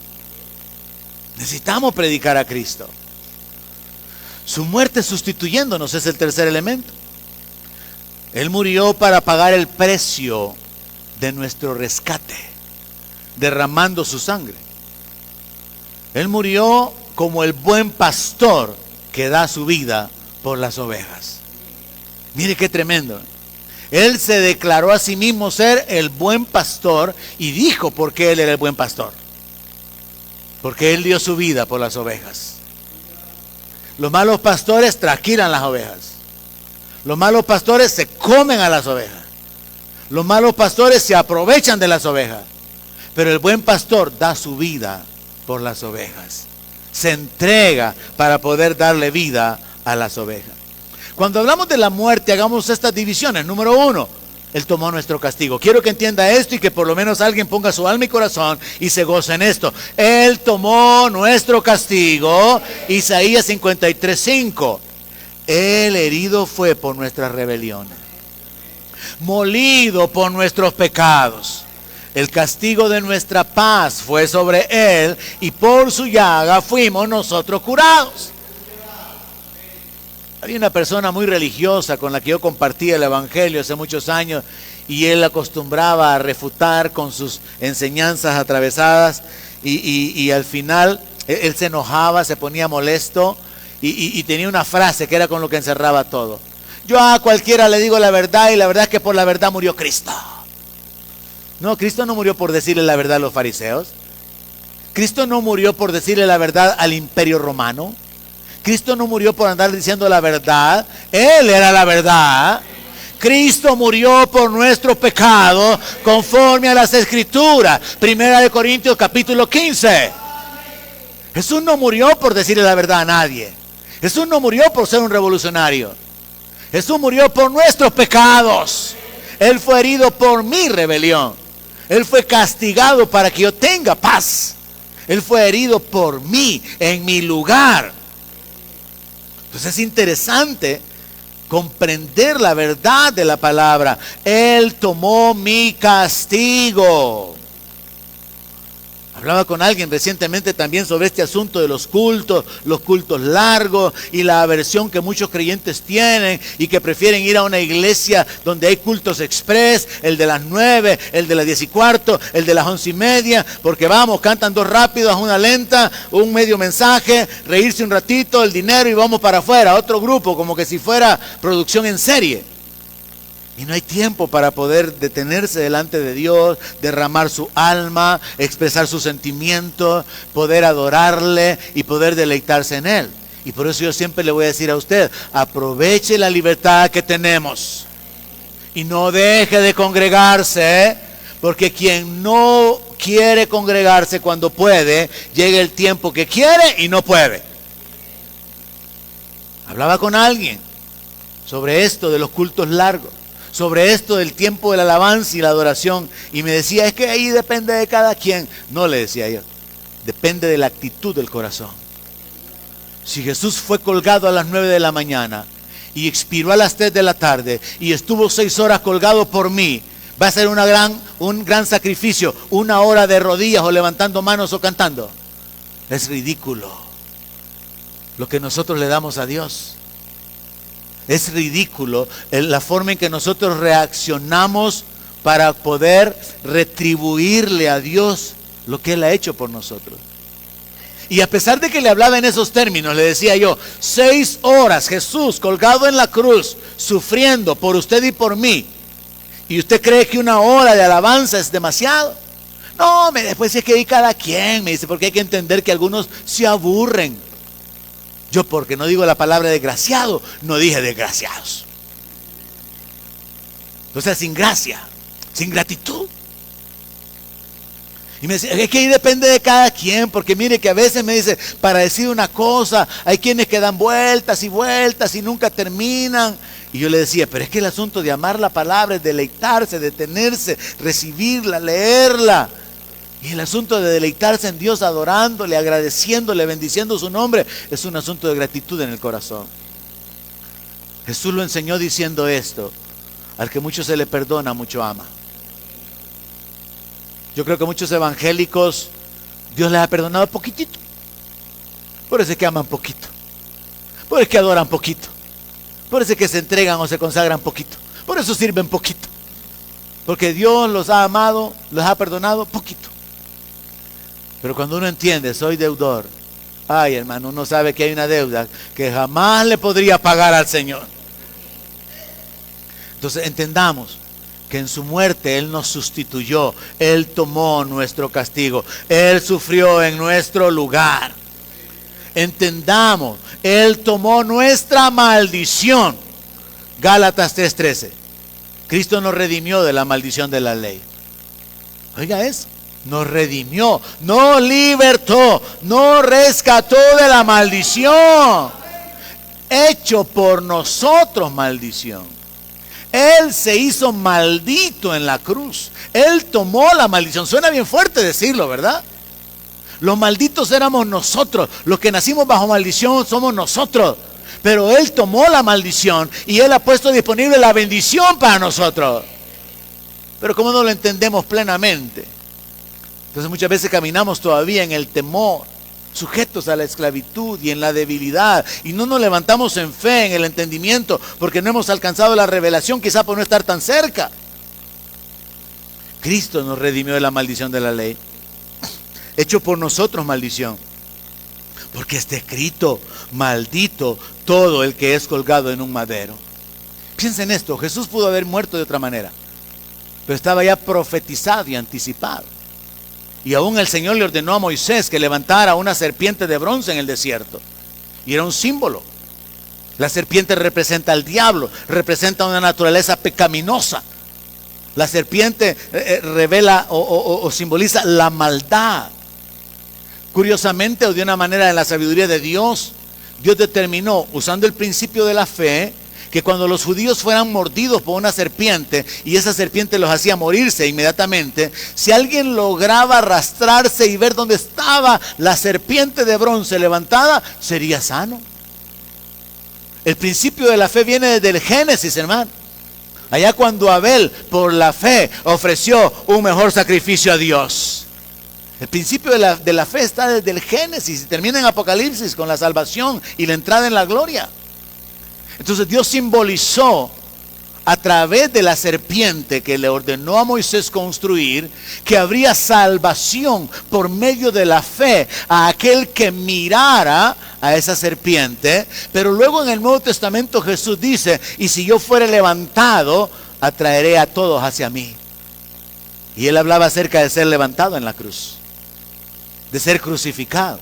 Necesitamos predicar a Cristo. Su muerte sustituyéndonos es el tercer elemento. Él murió para pagar el precio de nuestro rescate, derramando su sangre. Él murió como el buen pastor que da su vida por las ovejas. Mire qué tremendo. Él se declaró a sí mismo ser el buen pastor y dijo por qué Él era el buen pastor. Porque Él dio su vida por las ovejas. Los malos pastores trasquilan las ovejas. Los malos pastores se comen a las ovejas. Los malos pastores se aprovechan de las ovejas. Pero el buen pastor da su vida por las ovejas. Se entrega para poder darle vida a las ovejas. Cuando hablamos de la muerte, hagamos estas divisiones. Número 1, Él tomó nuestro castigo. Quiero que entienda esto y que por lo menos alguien ponga su alma y corazón y se goce en esto. Él tomó nuestro castigo. Isaías 53:5. Él herido fue por nuestras rebeliones, molido por nuestros pecados. El castigo de nuestra paz fue sobre Él y por su llaga fuimos nosotros curados. Había una persona muy religiosa con la que yo compartía el evangelio hace muchos años y él acostumbraba a refutar con sus enseñanzas atravesadas y al final él se enojaba, se ponía molesto y tenía una frase que era con lo que encerraba todo. Yo a cualquiera le digo la verdad y la verdad es que por la verdad murió Cristo. No, Cristo no murió por decirle la verdad a los fariseos. Cristo no murió por decirle la verdad al imperio romano. Cristo no murió por andar diciendo la verdad. Él era la verdad. Cristo murió por nuestro pecado conforme a las Escrituras. 1 Corintios capítulo 15. Jesús no murió por decirle la verdad a nadie. Jesús no murió por ser un revolucionario. Jesús murió por nuestros pecados. Él fue herido por mi rebelión. Él fue castigado para que yo tenga paz. Él fue herido por mí, en mi lugar. Entonces es interesante comprender la verdad de la palabra. Él tomó mi castigo. Hablaba con alguien recientemente también sobre este asunto de los cultos largos y la aversión que muchos creyentes tienen y que prefieren ir a una iglesia donde hay cultos express, el de las 9, el de las 10:15, el de las 11:30, porque vamos, cantan 2 rápidos, una lenta, un medio mensaje, reírse un ratito, el dinero y vamos para afuera, otro grupo, como que si fuera producción en serie. Y no hay tiempo para poder detenerse delante de Dios, derramar su alma, expresar sus sentimientos, poder adorarle y poder deleitarse en Él. Y por eso yo siempre le voy a decir a usted, aproveche la libertad que tenemos y no deje de congregarse, porque quien no quiere congregarse cuando puede, llega el tiempo que quiere y no puede. Hablaba con alguien sobre esto de los cultos largos, sobre esto del tiempo de la alabanza y la adoración, y me decía, es que ahí depende de cada quien. No, le decía yo, depende de la actitud del corazón. Si Jesús fue colgado a las 9 de la mañana y expiró a las 3 de la tarde y estuvo 6 horas colgado por mí, va a ser un gran sacrificio, 1 hora de rodillas o levantando manos o cantando. Es ridículo lo que nosotros le damos a Dios. Es ridículo la forma en que nosotros reaccionamos para poder retribuirle a Dios lo que Él ha hecho por nosotros. Y a pesar de que le hablaba en esos términos, le decía yo, 6 horas Jesús colgado en la cruz, sufriendo por usted y por mí. ¿Y usted cree que 1 hora de alabanza es demasiado? No, después es que hay cada quien, me dice, porque hay que entender que algunos se aburren. Yo, porque no digo la palabra desgraciado, no dije desgraciados. O sea, sin gracia, sin gratitud. Y me dice, es que ahí depende de cada quien, porque mire que a veces me dice, para decir una cosa, hay quienes que dan vueltas y vueltas y nunca terminan. Y yo le decía, pero es que el asunto de amar la palabra es deleitarse, detenerse, recibirla, leerla. Y el asunto de deleitarse en Dios, adorándole, agradeciéndole, bendiciendo su nombre, es un asunto de gratitud en el corazón. Jesús lo enseñó diciendo esto: al que mucho se le perdona, mucho ama. Yo creo que muchos evangélicos, Dios les ha perdonado poquitito. Por eso es que aman poquito. Por eso es que adoran poquito. Por eso es que se entregan o se consagran poquito. Por eso sirven poquito. Porque Dios los ha amado, los ha perdonado poquito. Pero cuando uno entiende, soy deudor, ay hermano, uno sabe que hay una deuda que jamás le podría pagar al Señor. Entonces entendamos que en su muerte Él nos sustituyó, Él tomó nuestro castigo, Él sufrió en nuestro lugar. Entendamos, Él tomó nuestra maldición. Gálatas 3:13. Cristo nos redimió de la maldición de la ley. Oiga eso. Nos redimió, nos libertó, nos rescató de la maldición. Hecho por nosotros maldición. Él se hizo maldito en la cruz. Él tomó la maldición. Suena bien fuerte decirlo, ¿verdad? Los malditos éramos nosotros. Los que nacimos bajo maldición somos nosotros. Pero Él tomó la maldición y Él ha puesto disponible la bendición para nosotros. Pero ¿cómo no lo entendemos plenamente? Entonces muchas veces caminamos todavía en el temor, sujetos a la esclavitud y en la debilidad, y no nos levantamos en fe, en el entendimiento, porque no hemos alcanzado la revelación, quizá por no estar tan cerca. Cristo nos redimió de la maldición de la ley, hecho por nosotros maldición, porque está escrito: maldito todo el que es colgado en un madero. Piensen esto, Jesús pudo haber muerto de otra manera, pero estaba ya profetizado y anticipado. Y aún el Señor le ordenó a Moisés que levantara una serpiente de bronce en el desierto. Y era un símbolo. La serpiente representa al diablo, representa una naturaleza pecaminosa. La serpiente revela o simboliza la maldad. Curiosamente, o de una manera en la sabiduría de Dios, Dios determinó, usando el principio de la fe, que cuando los judíos fueran mordidos por una serpiente y esa serpiente los hacía morirse inmediatamente, si alguien lograba arrastrarse y ver dónde estaba la serpiente de bronce levantada, sería sano. El principio de la fe viene desde el Génesis, hermano. Allá cuando Abel, por la fe, ofreció un mejor sacrificio a Dios. El principio de la fe está desde el Génesis y termina en Apocalipsis con la salvación y la entrada en la gloria. Entonces Dios simbolizó a través de la serpiente que le ordenó a Moisés construir, que habría salvación por medio de la fe a aquel que mirara a esa serpiente. Pero luego en el Nuevo Testamento Jesús dice: y si yo fuere levantado, atraeré a todos hacia mí. Y él hablaba acerca de ser levantado en la cruz, de ser crucificado.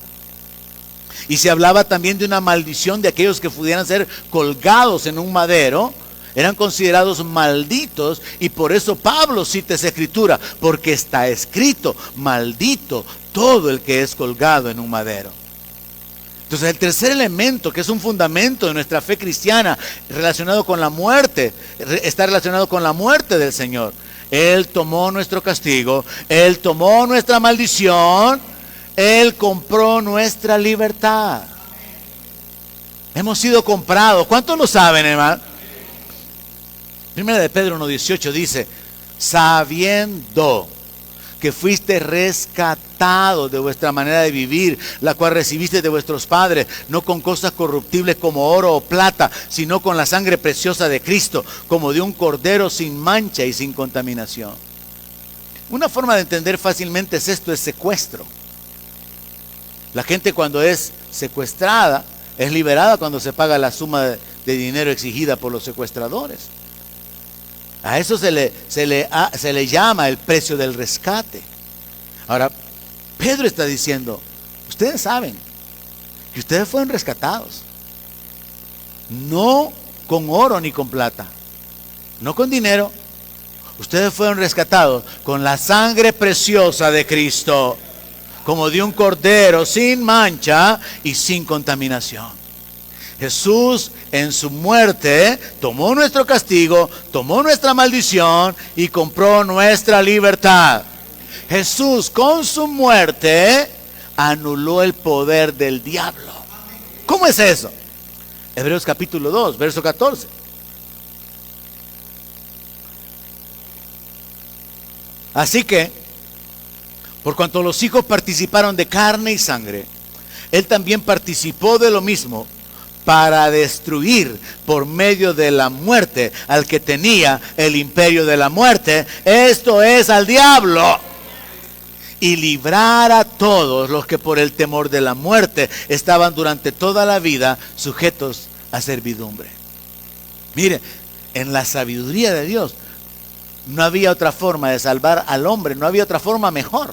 Y se hablaba también de una maldición de aquellos que pudieran ser colgados en un madero. Eran considerados malditos, y por eso Pablo cita esa escritura, porque está escrito: maldito todo el que es colgado en un madero. Entonces el tercer elemento, que es un fundamento de nuestra fe cristiana, relacionado con la muerte, está relacionado con la muerte del Señor. Él tomó nuestro castigo, Él tomó nuestra maldición, Él compró nuestra libertad. Hemos sido comprados. ¿Cuántos lo saben, hermano? Primera de Pedro 1:18 dice: sabiendo que fuiste rescatados de vuestra manera de vivir, la cual recibiste de vuestros padres, no con cosas corruptibles como oro o plata, sino con la sangre preciosa de Cristo, como de un cordero sin mancha y sin contaminación. Una forma de entender fácilmente esto es secuestro. La gente, cuando es secuestrada, es liberada cuando se paga la suma de dinero exigida por los secuestradores. A eso se le llama el precio del rescate. Ahora, Pedro está diciendo: ustedes saben que ustedes fueron rescatados, no con oro ni con plata, no con dinero. Ustedes fueron rescatados con la sangre preciosa de Cristo, como de un cordero sin mancha y sin contaminación. Jesús en su muerte tomó nuestro castigo, tomó nuestra maldición y compró nuestra libertad. Jesús con su muerte anuló el poder del diablo. ¿Cómo es eso? Hebreos capítulo 2, verso 14. Así que, por cuanto los hijos participaron de carne y sangre, Él también participó de lo mismo, para destruir por medio de la muerte al que tenía el imperio de la muerte, esto es, al diablo, y librar a todos los que por el temor de la muerte estaban durante toda la vida sujetos a servidumbre. Mire, en la sabiduría de Dios no había otra forma de salvar al hombre, no había otra forma mejor,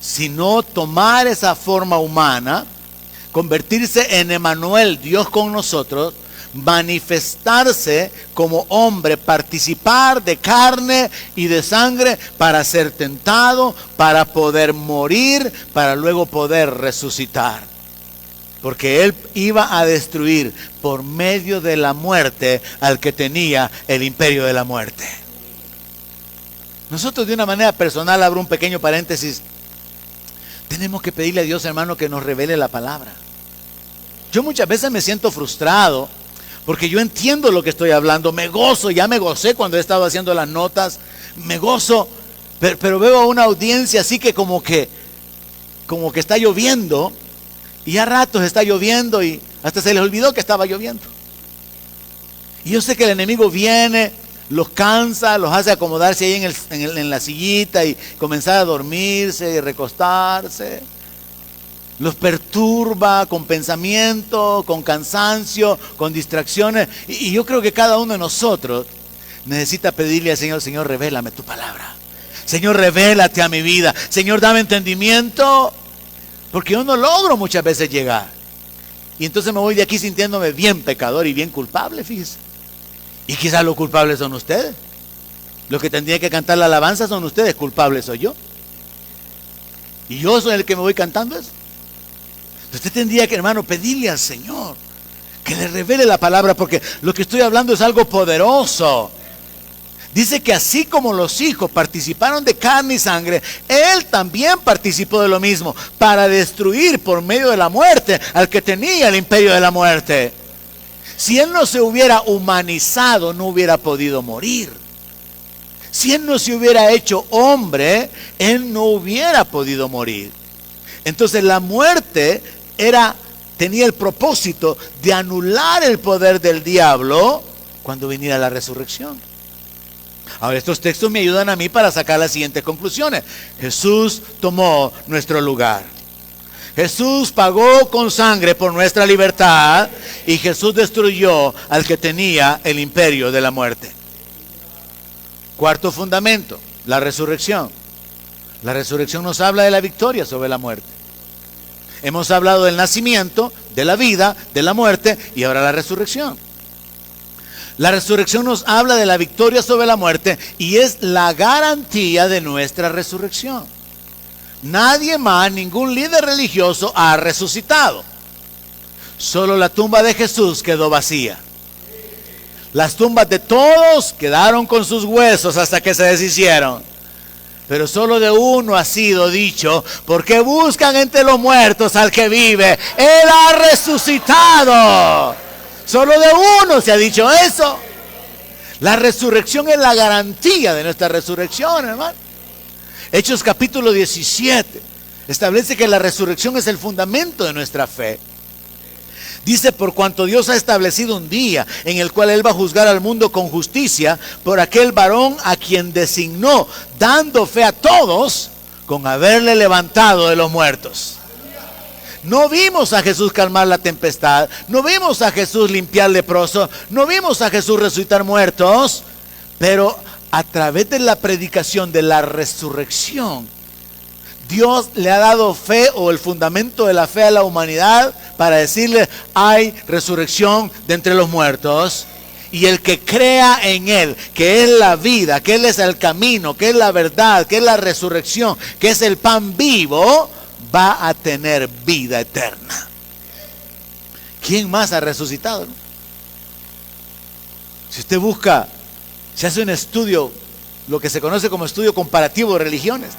sino tomar esa forma humana, convertirse en Emmanuel, Dios con nosotros, manifestarse como hombre, participar de carne y de sangre para ser tentado, para poder morir, para luego poder resucitar. Porque Él iba a destruir por medio de la muerte al que tenía el imperio de la muerte. Nosotros, de una manera personal, abro un pequeño paréntesis, tenemos que pedirle a Dios, hermano, que nos revele la palabra. Yo muchas veces me siento frustrado porque yo entiendo lo que estoy hablando, me gozo, ya me gocé cuando he estado haciendo las notas, me gozo, pero veo a una audiencia así que como que está lloviendo, y a ratos está lloviendo y hasta se les olvidó que estaba lloviendo. Y yo sé que el enemigo viene, los cansa, los hace acomodarse ahí en la sillita y comenzar a dormirse y recostarse. Los perturba con pensamiento, con cansancio, con distracciones. Y yo creo que cada uno de nosotros necesita pedirle al Señor: Señor, revélame tu palabra. Señor, revélate a mi vida. Señor, dame entendimiento. Porque yo no logro muchas veces llegar. Y entonces me voy de aquí sintiéndome bien pecador y bien culpable, fíjese. Y quizás los culpables son ustedes. Los que tendrían que cantar la alabanza son ustedes, culpable soy yo. Y yo soy el que me voy cantando eso. Usted tendría que, hermano, pedirle al Señor que le revele la palabra, porque lo que estoy hablando es algo poderoso. Dice que así como los hijos participaron de carne y sangre, Él también participó de lo mismo, para destruir por medio de la muerte al que tenía el imperio de la muerte. Si Él no se hubiera humanizado, no hubiera podido morir. Si Él no se hubiera hecho hombre, Él no hubiera podido morir. Entonces la muerte tenía el propósito de anular el poder del diablo cuando viniera la resurrección. Ahora, estos textos me ayudan a mí para sacar las siguientes conclusiones. Jesús tomó nuestro lugar. Jesús pagó con sangre por nuestra libertad y Jesús destruyó al que tenía el imperio de la muerte. Cuarto fundamento, la resurrección. La resurrección nos habla de la victoria sobre la muerte. Hemos hablado del nacimiento, de la vida, de la muerte y ahora la resurrección. La resurrección nos habla de la victoria sobre la muerte y es la garantía de nuestra resurrección. Nadie más, ningún líder religioso ha resucitado. Solo la tumba de Jesús quedó vacía. Las tumbas de todos quedaron con sus huesos hasta que se deshicieron. Pero solo de uno ha sido dicho, porque buscan entre los muertos al que vive. Él ha resucitado. Solo de uno se ha dicho eso. La resurrección es la garantía de nuestra resurrección, hermano. Hechos capítulo 17 establece que la resurrección es el fundamento de nuestra fe. Dice, por cuanto Dios ha establecido un día en el cual Él va a juzgar al mundo con justicia por aquel varón a quien designó, dando fe a todos con haberle levantado de los muertos. No vimos a Jesús calmar la tempestad, no vimos a Jesús limpiar leprosos, no vimos a Jesús resucitar muertos, pero a través de la predicación de la resurrección, Dios le ha dado fe o el fundamento de la fe a la humanidad para decirle, hay resurrección de entre los muertos. Y el que crea en Él, que es la vida, que Él es el camino, que es la verdad, que es la resurrección, que es el pan vivo, va a tener vida eterna. ¿Quién más ha resucitado? Si usted busca, se hace un estudio, lo que se conoce como estudio comparativo de religiones.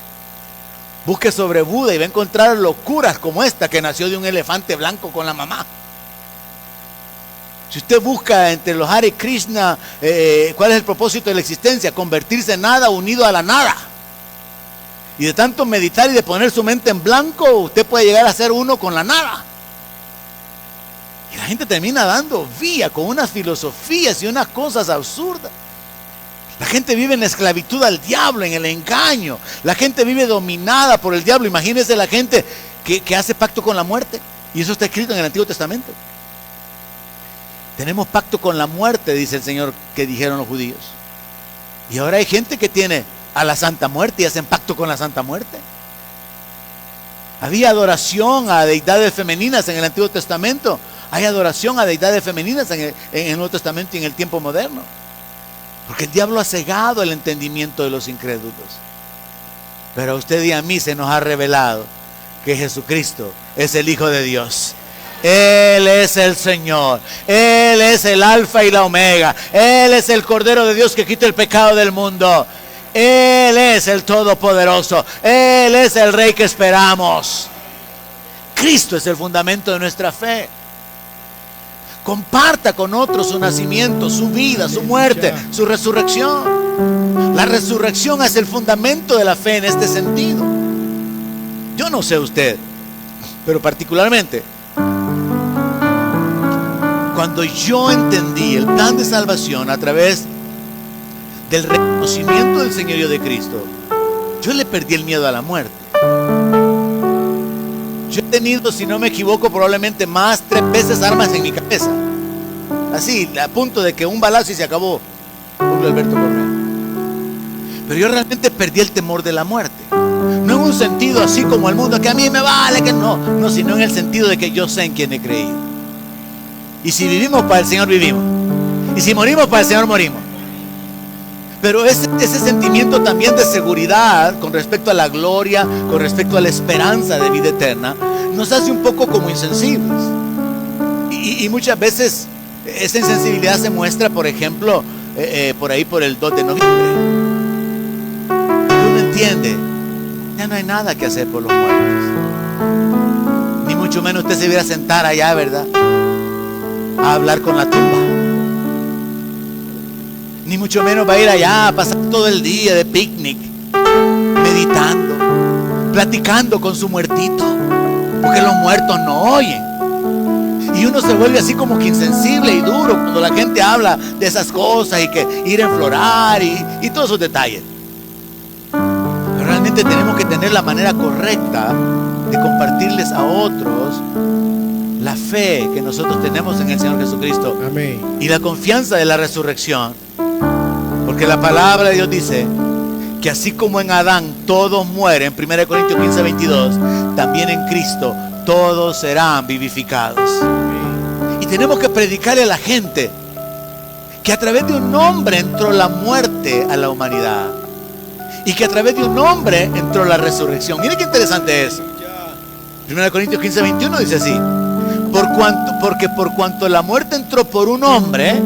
Busque sobre Buda y va a encontrar locuras como esta, que nació de un elefante blanco con la mamá. Si usted busca entre los Hare Krishna, ¿cuál es el propósito de la existencia? Convertirse en nada unido a la nada. Y de tanto meditar y de poner su mente en blanco, usted puede llegar a ser uno con la nada. Y la gente termina dando vía con unas filosofías y unas cosas absurdas. La gente vive en esclavitud al diablo, en el engaño. La gente vive dominada por el diablo. Imagínense la gente que hace pacto con la muerte. Y eso está escrito en el Antiguo Testamento. Tenemos pacto con la muerte, dice el Señor, que dijeron los judíos. Y ahora hay gente que tiene a la Santa Muerte y hacen pacto con la Santa Muerte. Había adoración a deidades femeninas en el Antiguo Testamento. Hay adoración a deidades femeninas en el Nuevo Testamento y en el tiempo moderno. Porque el diablo ha cegado el entendimiento de los incrédulos. Pero a usted y a mí se nos ha revelado que Jesucristo es el Hijo de Dios. Él es el Señor. Él es el Alfa y la Omega. Él es el Cordero de Dios que quita el pecado del mundo. Él es el Todopoderoso. Él es el Rey que esperamos. Cristo es el fundamento de nuestra fe. Comparta con otros su nacimiento, su vida, su muerte, su resurrección. La resurrección es el fundamento de la fe en este sentido. Yo no sé usted, pero particularmente, cuando yo entendí el plan de salvación a través del reconocimiento del señorío de Cristo, yo le perdí el miedo a la muerte. Yo he tenido, si no me equivoco, probablemente más 3 veces armas en mi cabeza. Así, a punto de que un balazo y se acabó. Julio Alberto Correa. Pero yo realmente perdí el temor de la muerte. No en un sentido así como el mundo, que a mí me vale, que no. No, sino en el sentido de que yo sé en quién he creído. Y si vivimos para el Señor, vivimos. Y si morimos para el Señor, morimos. Pero ese sentimiento también de seguridad con respecto a la gloria, con respecto a la esperanza de vida eterna, nos hace un poco como insensibles. Y muchas veces esa insensibilidad se muestra, por ejemplo, por ahí por el 2 de noviembre. Uno entiende, ya no hay nada que hacer por los muertos. Ni mucho menos usted se viera a sentar allá, ¿verdad?, a hablar con la tumba. Ni mucho menos va a ir allá a pasar todo el día de picnic, meditando, platicando con su muertito, porque los muertos no oyen. Y uno se vuelve así como que insensible y duro cuando la gente habla de esas cosas y que ir a enflorar y todos esos detalles. Pero realmente tenemos que tener la manera correcta de compartirles a otros la fe que nosotros tenemos en el Señor Jesucristo. Amén. Y la confianza de la resurrección. Porque la palabra de Dios dice que así como en Adán todos mueren, 1 Corintios 15, 22, también en Cristo todos serán vivificados. Y tenemos que predicarle a la gente que a través de un hombre entró la muerte a la humanidad y que a través de un hombre entró la resurrección. Miren qué interesante es. 1 Corintios 15, 21 dice así: porque por cuanto la muerte entró por un hombre,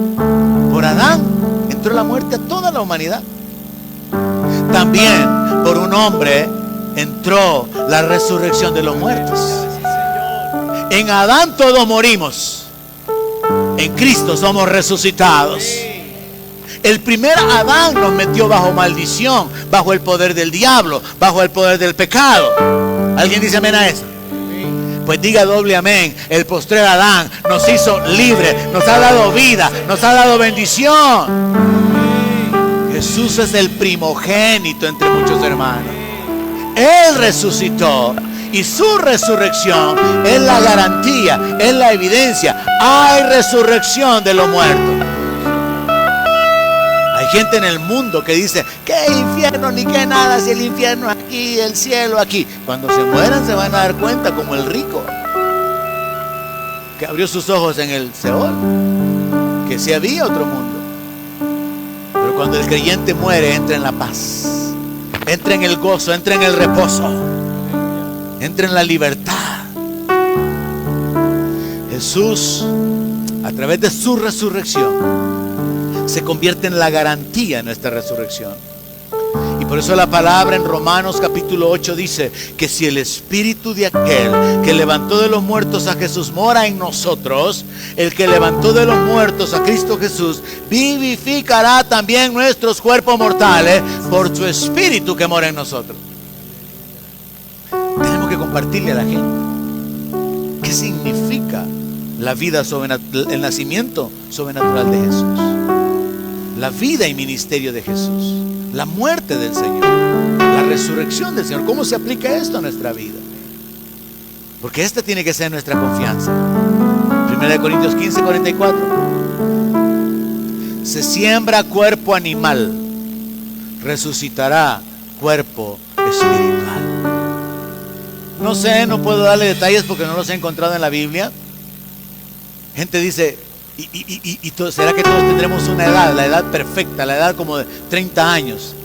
por Adán, entró la muerte a toda la humanidad. También por un hombre entró la resurrección de los muertos. En Adán todos morimos, en Cristo somos resucitados. El primer Adán nos metió bajo maldición, bajo el poder del diablo, bajo el poder del pecado. ¿Alguien dice amén a eso? Pues diga doble amén. El postrer Adán nos hizo libres, nos ha dado vida, nos ha dado bendición. Jesús es el primogénito entre muchos hermanos. Él resucitó y su resurrección es la garantía, es la evidencia. Hay resurrección de los muertos. Hay gente en el mundo que dice: ¿qué infierno ni qué nada? Si el infierno aquí, el cielo aquí. Cuando se mueran se van a dar cuenta, como el rico que abrió sus ojos en el Seol, que sí había otro mundo. Pero cuando el creyente muere, entra en la paz, entra en el gozo, entra en el reposo, entra en la libertad. Jesús, a través de su resurrección, se convierte en la garantía de nuestra resurrección. Y por eso la palabra en Romanos capítulo 8 dice que si el espíritu de aquel que levantó de los muertos a Jesús mora en nosotros, el que levantó de los muertos a Cristo Jesús vivificará también nuestros cuerpos mortales por su espíritu que mora en nosotros. Tenemos que compartirle a la gente qué significa la vida sobrenatural, el nacimiento sobrenatural de Jesús, la vida y ministerio de Jesús, la muerte del Señor, la resurrección del Señor. ¿Cómo se aplica esto a nuestra vida? Porque esta tiene que ser nuestra confianza. 1 Corintios 15, 44. Se siembra cuerpo animal, resucitará cuerpo espiritual. No sé, no puedo darle detalles porque no los he encontrado en la Biblia. Gente dice: ¿será que todos tendremos una edad, la edad perfecta, la edad como de 30 años?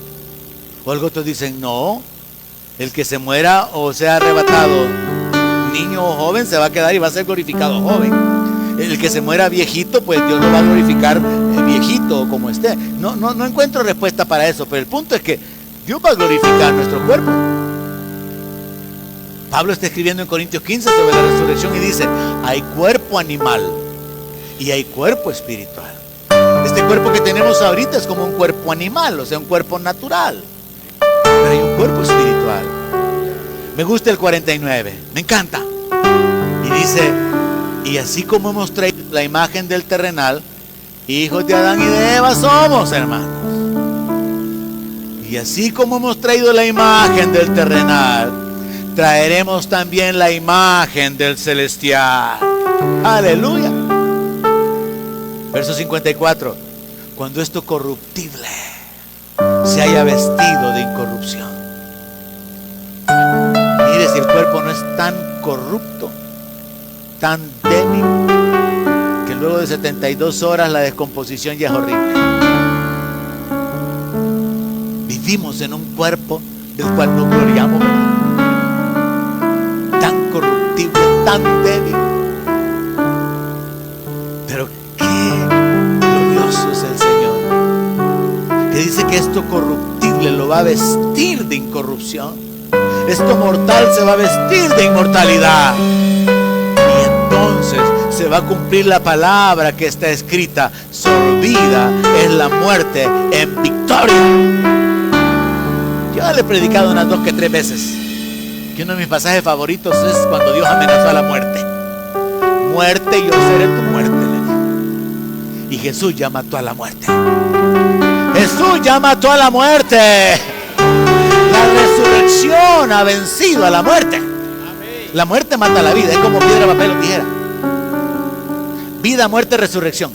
O otros dicen: no, el que se muera o sea arrebatado, niño o joven, se va a quedar y va a ser glorificado joven. El que se muera viejito, pues Dios lo va a glorificar viejito o como esté. No encuentro respuesta para eso, pero el punto es que Dios va a glorificar nuestro cuerpo. Pablo está escribiendo en Corintios 15 sobre la resurrección y dice: hay cuerpo animal y hay cuerpo espiritual. Este cuerpo que tenemos ahorita es como un cuerpo animal, o sea, un cuerpo natural. Pero hay un cuerpo espiritual. Me gusta el 49, me encanta. Y dice: y así como hemos traído la imagen del terrenal, hijos de Adán y de Eva somos, hermanos. Y así como hemos traído la imagen del terrenal, traeremos también la imagen del celestial. Aleluya. Verso 54. Cuando esto corruptible se haya vestido de incorrupción. Mire, si el cuerpo no es tan corrupto, tan débil, que luego de 72 horas la descomposición ya es horrible. Vivimos en un cuerpo del cual nos gloriamos, tan corruptible, tan débil. Pero qué glorioso es el Señor, que dice que esto corruptible lo va a vestir de incorrupción, esto mortal se va a vestir de inmortalidad. Y entonces se va a cumplir la palabra que está escrita: sorbida es la muerte en victoria. Yo le he predicado unas 2 que 3 veces que uno de mis pasajes favoritos es cuando Dios amenazó a la muerte. Muerte, yo seré tu muerte, le dijo. Y Jesús ya mató a la muerte. Jesús ya mató a la muerte. La resurrección ha vencido a la muerte. La muerte mata la vida, es como piedra, papel o tijera. Vida, muerte, resurrección.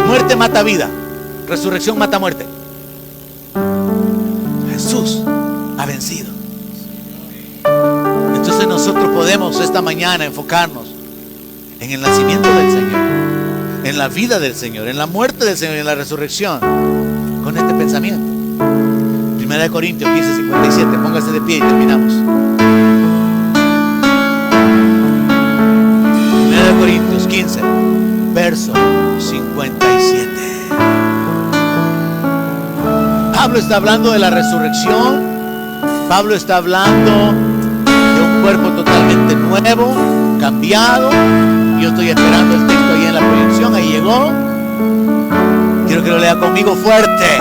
Muerte mata vida, resurrección mata muerte. Jesús ha vencido. Entonces nosotros podemos esta mañana enfocarnos en el nacimiento del Señor, en la vida del Señor, en la muerte del Señor y en la resurrección, con este pensamiento. 1 Corintios 15:57. Póngase de pie y terminamos. 1 Corintios 15, verso 57. Pablo está hablando de la resurrección. Pablo está hablando de un cuerpo totalmente nuevo, cambiado. Yo estoy esperando el texto ahí en la proyección. Ahí llegó. Quiero que lo lea conmigo fuerte.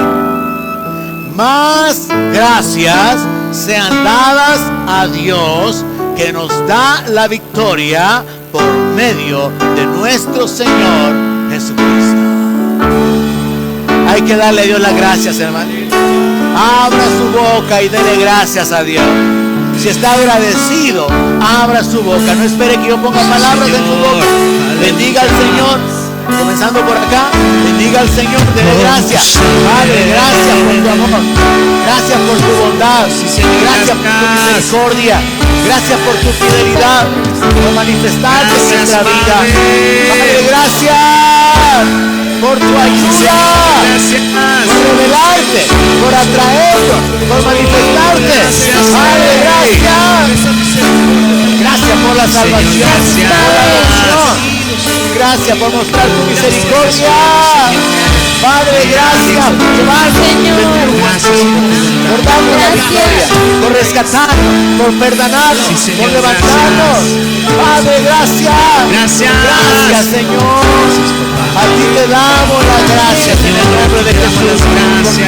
Más gracias sean dadas a Dios, que nos da la victoria por medio de nuestro Señor Jesucristo. Hay que darle a Dios las gracias, hermano. Abra su boca y dele gracias a Dios. Si está agradecido, abra su boca. No espere que yo ponga palabras en su boca. Bendiga al Señor. Comenzando por acá, bendiga al Señor, dele gracias. Padre, gracias por tu amor, gracias por tu bondad, gracias por tu misericordia, gracias por tu fidelidad, por manifestarte en nuestra vida. Padre, gracias por tu ayuda, por revelarte, por atraernos, por manifestarte. Padre, gracias. Gracias por la salvación, por la adopción. Gracias por mostrar tu misericordia. Padre, gracias por llevarnos, por darnos la victoria, por rescatarnos, por perdonarnos, por levantarnos. Padre, gracias. Gracias, Señor. A ti te damos las gracias en el nombre de Jesús, por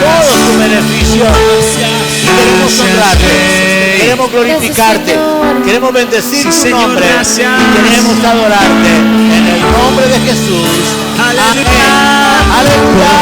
todo tu beneficio. Y queremos honrarte, queremos glorificarte, queremos bendecir tu nombre y queremos adorarte en el nombre de Jesús. Amén. Aleluya.